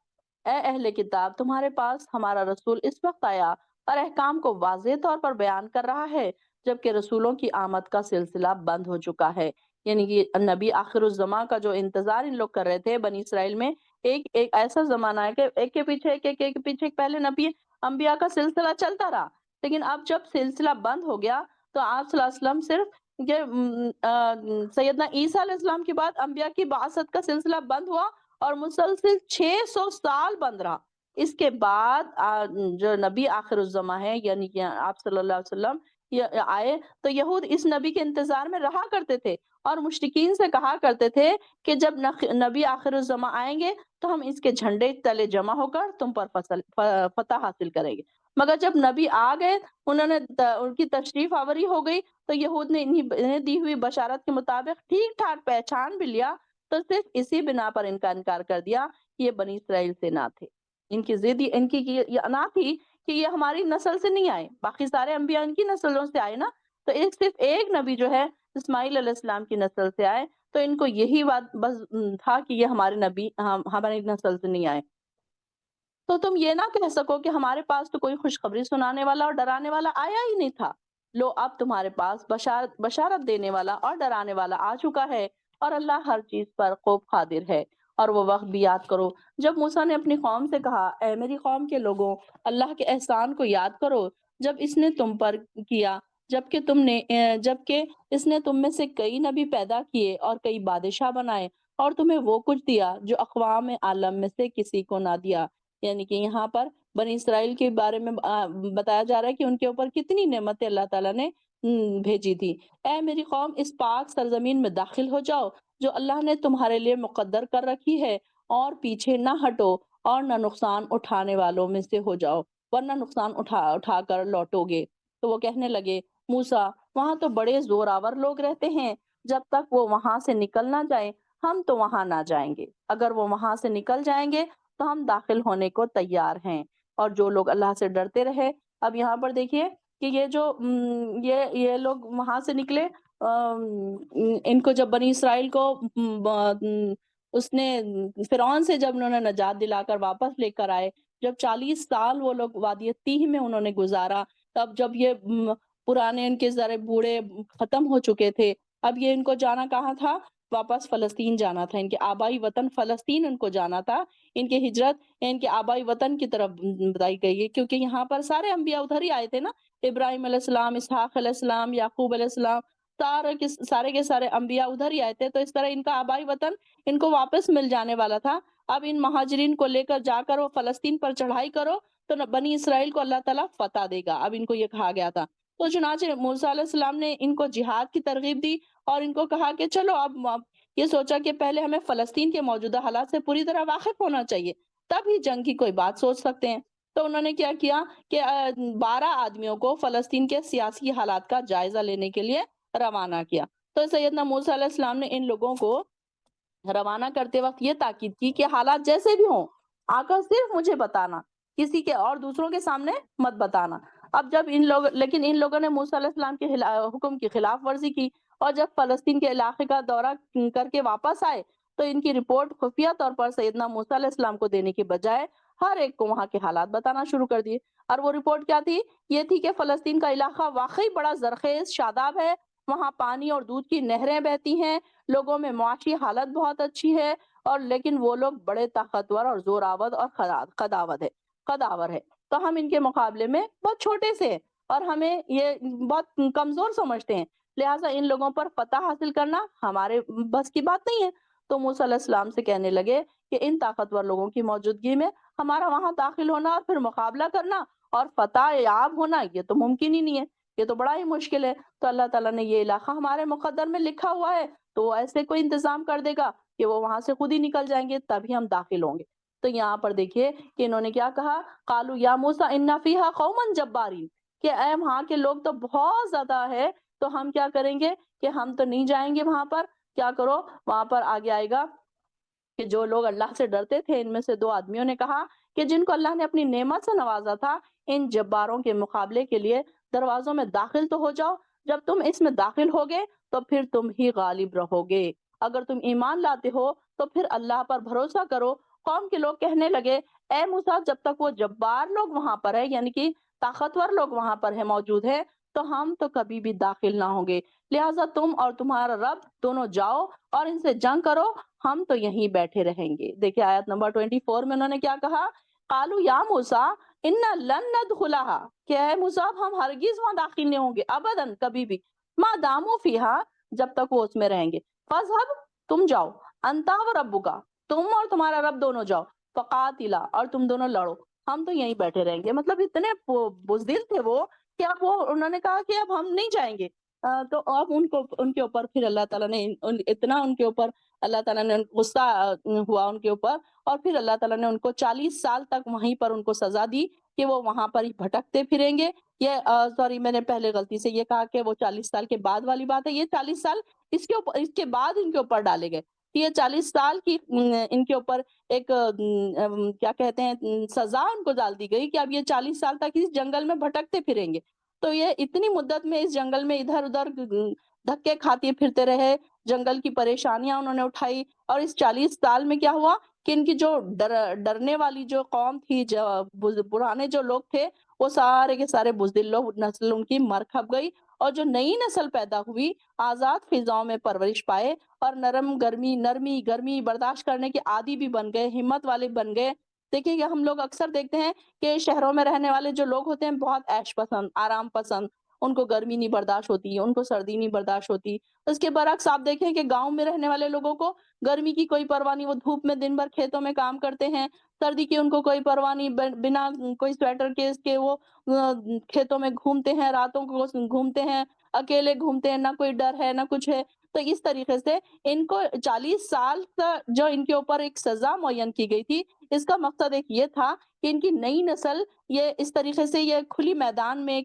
اے اہل کتاب، تمہارے پاس ہمارا رسول اس وقت آیا اور احکام کو واضح طور پر بیان کر رہا ہے، جبکہ رسولوں کی آمد کا سلسلہ بند ہو چکا ہے۔ یعنی کہ نبی آخر الزماں کا جو انتظار ان لوگ کر رہے تھے بنی اسرائیل میں، ایک ایسا زمانہ ہے کہ ایک کے پیچھے ایک کے پیچھے ایک پہلے نبی انبیاء کا سلسلہ چلتا رہا، لیکن اب جب سلسلہ بند ہو گیا تو آپ صلی اللہ علیہ وسلم صرف سیدنا عیسیٰ علیہ السلام کے بعد انبیاء کی بعثت کا سلسلہ بند ہوا اور مسلسل 600 سال بند رہا۔ اس کے بعد جو نبی آخر الزماں ہے یعنی کہ آپ صلی اللہ علیہ وسلم آئے تو یہود اس نبی کے انتظار میں رہا کرتے تھے اور مشرکین سے کہا کرتے تھے کہ جب نبی آخر الزماں آئیں گے تو ہم اس کے جھنڈے تلے جمع ہو کر تم پر فتح حاصل کریں گے۔ مگر جب نبی آ گئے، ان کی تشریف آوری ہو گئی تو یہود نے انہیں دی ہوئی بشارت کے مطابق ٹھیک ٹھاک پہچان بھی لیا، تو صرف اسی بنا پر ان کا انکار کر دیا کہ یہ بنی اسرائیل سے نہ تھے۔ ان کی یہ نہ تھی کہ یہ ہماری نسل سے نہیں آئے، باقی سارے انبیاء ان کی نسلوں سے آئے نا، تو صرف ایک نبی جو ہے اسماعیل علیہ السلام کی نسل سے آئے، تو ان کو یہی بات بس تھا کہ یہ ہمارے نبی ہماری نسل سے نہیں آئے۔ تو تم یہ نہ کہہ سکو کہ ہمارے پاس تو کوئی خوشخبری سنانے والا اور ڈرانے والا آیا ہی نہیں تھا۔ لو اب تمہارے پاس بشارت دینے والا اور ڈرانے والا آ چکا ہے، اور اللہ ہر چیز پر خوب قادر ہے۔ اور وہ وقت بھی یاد کرو جب موسیٰ نے اپنی قوم سے کہا، اے میری قوم کے لوگوں، اللہ کے احسان کو یاد کرو جب اس نے تم پر کیا، جبکہ اس نے تم میں سے کئی نبی پیدا کیے اور کئی بادشاہ بنائے، اور تمہیں وہ کچھ دیا جو اقوام عالم میں سے کسی کو نہ دیا۔ یعنی کہ یہاں پر بنی اسرائیل کے بارے میں بتایا جا رہا ہے کہ ان کے اوپر کتنی نعمتیں اللہ تعالیٰ نے بھیجی تھی۔ اے میری قوم، اس پاک سرزمین میں داخل ہو جاؤ جو اللہ نے تمہارے لیے مقدر کر رکھی ہے، اور پیچھے نہ ہٹو اور نہ نقصان اٹھانے والوں میں سے ہو جاؤ، ورنہ نقصان اٹھا کر لوٹو گے۔ تو وہ کہنے لگے، موسیٰ، وہاں تو بڑے زوراور لوگ رہتے ہیں، جب تک وہ وہاں سے نکل نہ جائیں ہم تو وہاں نہ جائیں گے، اگر وہ وہاں سے نکل جائیں گے تو ہم داخل ہونے کو تیار ہیں۔ اور جو لوگ اللہ سے ڈرتے رہے، اب یہاں پر دیکھیے کہ یہ جو یہ لوگ وہاں سے نکلے، ان کو جب بنی اسرائیل کو اس نے فرعون سے جب انہوں نے نجات دلا کر واپس لے کر آئے، جب 40 سال وہ لوگ وادی تیہ میں انہوں نے گزارا، تب جب یہ پرانے ان کے ذرے بوڑھے ختم ہو چکے تھے، اب یہ ان کو جانا کہاں تھا؟ واپس فلسطین جانا تھا، ان کے آبائی وطن فلسطین ان کو جانا تھا۔ ان کی ہجرت ان کے آبائی وطن کی طرف بتائی گئی ہے، کیونکہ یہاں پر سارے انبیاء ادھر ہی آئے تھے نا، ابراہیم علیہ السلام، اسحاق علیہ السلام، یعقوب علیہ السلام، سارے کے سارے انبیاء ادھر ہی آئے تھے، تو اس طرح ان کا آبائی وطن ان کو واپس مل جانے والا تھا۔ اب ان مہاجرین کو لے کر جا کر وہ فلسطین پر چڑھائی کرو تو بنی اسرائیل کو اللہ تعالیٰ فتح دے گا، اب ان کو یہ کہا گیا تھا۔ تو چنانچہ موسیٰ علیہ السلام نے ان کو جہاد کی ترغیب دی اور ان کو کہا کہ چلو اب یہ سوچا کہ پہلے ہمیں فلسطین کے موجودہ حالات سے پوری طرح واقف ہونا چاہیے، تب ہی جنگ کی کوئی بات سوچ سکتے ہیں۔ تو انہوں نے کیا کیا کہ 12 آدمیوں کو فلسطین کے سیاسی حالات کا جائزہ لینے کے لیے روانہ کیا۔ تو سیدنا موسیٰ علیہ السلام نے ان لوگوں کو روانہ کرتے وقت یہ تاکید کی کہ حالات جیسے بھی ہوں، آ کر صرف مجھے بتانا، کسی کے اور دوسروں کے سامنے مت بتانا۔ اب جب لیکن ان لوگوں نے موسیٰ علیہ السلام کے حکم کی خلاف ورزی کی، اور جب فلسطین کے علاقے کا دورہ کر کے واپس آئے تو ان کی رپورٹ خفیہ طور پر سیدنا موسیٰ علیہ السلام کو دینے کے بجائے ہر ایک کو وہاں کے حالات بتانا شروع کر دیے۔ اور وہ رپورٹ کیا تھی؟ یہ تھی کہ فلسطین کا علاقہ واقعی بڑا زرخیز شاداب ہے، وہاں پانی اور دودھ کی نہریں بہتی ہیں، لوگوں میں معاشی حالت بہت اچھی ہے، اور لیکن وہ لوگ بڑے طاقتور اور زوراور اور قداور ہے، تو ہم ان کے مقابلے میں بہت چھوٹے سے ہیں اور ہمیں یہ بہت کمزور سمجھتے ہیں، لہٰذا ان لوگوں پر فتح حاصل کرنا ہمارے بس کی بات نہیں ہے۔ تو موسیٰ علیہ السلام سے کہنے لگے کہ ان طاقتور لوگوں کی موجودگی میں ہمارا وہاں داخل ہونا اور پھر مقابلہ کرنا اور فتح یاب ہونا یہ تو ممکن ہی نہیں ہے، یہ تو بڑا ہی مشکل ہے۔ تو اللہ تعالیٰ نے یہ علاقہ ہمارے مقدر میں لکھا ہوا ہے، تو وہ ایسے کوئی انتظام کر دے گا کہ وہ وہاں سے خود ہی نکل جائیں گے، تبھی ہم داخل ہوں گے۔ تو یہاں پر دیکھیے کہ انہوں نے کیا کہا، قالوا یا موسیٰ ان فیہا قوما جبارین، کہ اے وہاں کے لوگ تو بہت زیادہ ہے، تو ہم کیا کریں گے کہ ہم تو نہیں جائیں گے وہاں پر، کیا کرو وہاں پر آگے آئے گا کہ جو لوگ اللہ سے ڈرتے تھے ان میں سے 2 آدمیوں نے کہا کہ جن کو اللہ نے اپنی نعمت سے نوازا تھا، ان جباروں کے مقابلے کے لیے دروازوں میں داخل تو ہو جاؤ، جب تم اس میں داخل ہوگے تو پھر تم ہی غالب رہو گے، اگر تم ایمان لاتے ہو تو پھر اللہ پر بھروسہ کرو۔ قوم کے لوگ کہنے لگے، اے موسیٰ، جب تک وہ جبار لوگ وہاں پر ہے، یعنی کہ طاقتور لوگ وہاں پر ہے موجود ہے، تو ہم تو کبھی بھی داخل نہ ہوں گے، لہٰذا تم اور تمہارا رب دونوں جاؤ اور ان سے جنگ کرو، ہم تو یہیں بیٹھے رہیں گے۔ دیکھیں آیت نمبر 24 میں انہوں نے کیا کہا، قالوا یا موسیٰ انا لن ندخلها، کہ اے موسیٰ ہم ہرگز وہاں داخل نہیں ہوں گے، ابداً کبھی بھی، ما داموا فیہا، جب تک وہ اس میں رہیں گے، فاذهب، تم جاؤ، انتا و ربک، تم اور تمہارا رب دونوں جاؤ، فقاتلا، اور تم دونوں لڑو، ہم تو یہیں بیٹھے رہیں گے۔ مطلب اتنے بزدل تھے وہ کہ اب وہ انہوں نے کہا کہ اب ہم نہیں جائیں گے۔ تو اب ان کے اوپر پھر اللہ تعالیٰ نے اتنا ان کے اوپر اللہ تعالیٰ نے غصہ ہوا ان کے اوپر، اور پھر اللہ تعالیٰ نے ان کو 40 سال تک وہیں پر ان کو سزا دی کہ وہ وہاں پر ہی بھٹکتے پھریں گے۔ یہ سوری، میں نے پہلے غلطی سے یہ کہا کہ وہ 40 سال کے بعد والی بات ہے، یہ 40 سال اس کے بعد ان کے اوپر ڈالے گئے۔ یہ 40 سال کی ان کے اوپر ایک کیا کہتے ہیں سزا ان کو ڈال دی گئی کہ اب یہ 40 سال تک اس جنگل میں بھٹکتے پھریں گے۔ تو یہ اتنی مدت میں اس جنگل میں ادھر ادھر دھکے کھاتے پھرتے رہے، جنگل کی پریشانیاں انہوں نے اٹھائی، اور اس 40 سال میں کیا ہوا کہ ان کی جو ڈرنے والی جو قوم تھی، پرانے جو لوگ تھے، وہ سارے کے سارے بزدل لوگ، نسل ان کی مر کھپ گئی، اور جو نئی نسل پیدا ہوئی آزاد فضاؤں میں پرورش پائے اور نرمی گرمی برداشت کرنے کے عادی بھی بن گئے، ہمت والے بن گئے۔ دیکھیے کہ ہم لوگ اکثر دیکھتے ہیں کہ شہروں میں رہنے والے جو لوگ ہوتے ہیں بہت عیش پسند، آرام پسند، ان کو گرمی نہیں برداشت ہوتی، ان کو سردی نہیں برداشت ہوتی۔ اس کے برعکس آپ دیکھیں کہ گاؤں میں رہنے والے لوگوں کو گرمی کی کوئی پرواہ نہیں، وہ دھوپ میں دن بھر کھیتوں میں کام کرتے ہیں، سردی کی ان کو کوئی پرواہ نہیں، بنا کوئی سویٹر کے اس کے وہ کھیتوں میں گھومتے ہیں، راتوں کو گھومتے ہیں، اکیلے گھومتے ہیں، نہ کوئی ڈر ہے نہ کچھ ہے۔ تو اس طریقے سے ان کو 40 سال کا جو ان کے اوپر ایک سزا معین کی گئی تھی، اس کا مقصد ایک یہ تھا کہ ان کی نئی نسل یہ اس طریقے سے یہ کھلی میدان میں،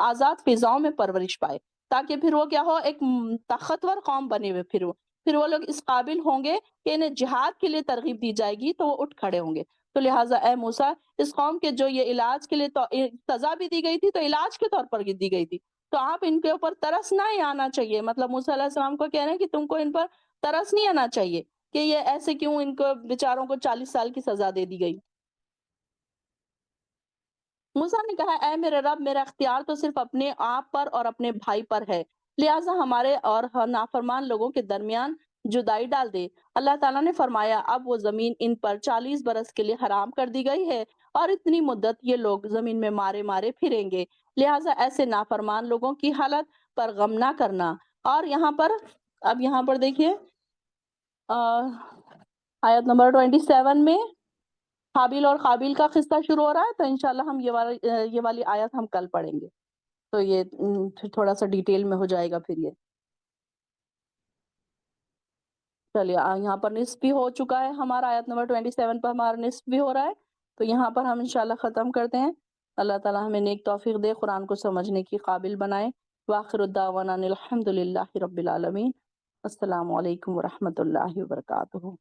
آزاد فضاؤں میں پرورش پائے، تاکہ پھر وہ کیا ہو، ایک طاقتور قوم بنے ہوئے پھر وہ لوگ اس قابل ہوں گے کہ انہیں جہاد کے لیے ترغیب دی جائے گی تو وہ اٹھ کھڑے ہوں گے۔ تو لہٰذا اے موسیٰ، اس قوم کے جو یہ علاج کے لیے تو سزا بھی دی گئی تھی تو علاج کے طور پر دی گئی تھی، تو آپ ان کے اوپر ترس نہ ہی آنا چاہیے، مطلب موسیٰ علیہ السلام کو کہہ رہے ہیں کہ تم کو ان پر ترس نہیں آنا چاہیے کہ یہ ایسے کیوں ان کو بیچاروں کو 40 سال کی سزا دے دی گئی۔ موسیٰ نے کہا اے میرے رب، میرا اختیار تو صرف اپنے آپ پر اور اپنے بھائی پر ہے، لہٰذا ہمارے اور نافرمان لوگوں کے درمیان جدائی ڈال دے۔ اللہ تعالیٰ نے فرمایا اب وہ زمین ان پر 40 برس کے لیے حرام کر دی گئی ہے اور اتنی مدت یہ لوگ زمین میں مارے مارے پھریں گے، لہٰذا ایسے نافرمان لوگوں کی حالت پر غم نہ کرنا۔ اور یہاں پر دیکھیے آیت نمبر 27 میں حابیل اور قابیل کا قصہ شروع ہو رہا ہے، تو انشاءاللہ ہم یہ والی آیت ہم کل پڑھیں گے، تو یہ پھر تھوڑا سا ڈیٹیل میں ہو جائے گا پھر یہ۔ چلیے یہاں پر نصف بھی ہو چکا ہے ہمارا، آیت نمبر 27 پر ہمارا نصف بھی ہو رہا ہے، تو یہاں پر ہم انشاءاللہ ختم کرتے ہیں۔ اللہ تعالیٰ ہمیں نیک توفیق دے، قرآن کو سمجھنے کی قابل بنائے۔ وآخر الدعوانا الحمد للہ رب العالمین۔ السلام علیکم ورحمۃ اللہ وبرکاتہ۔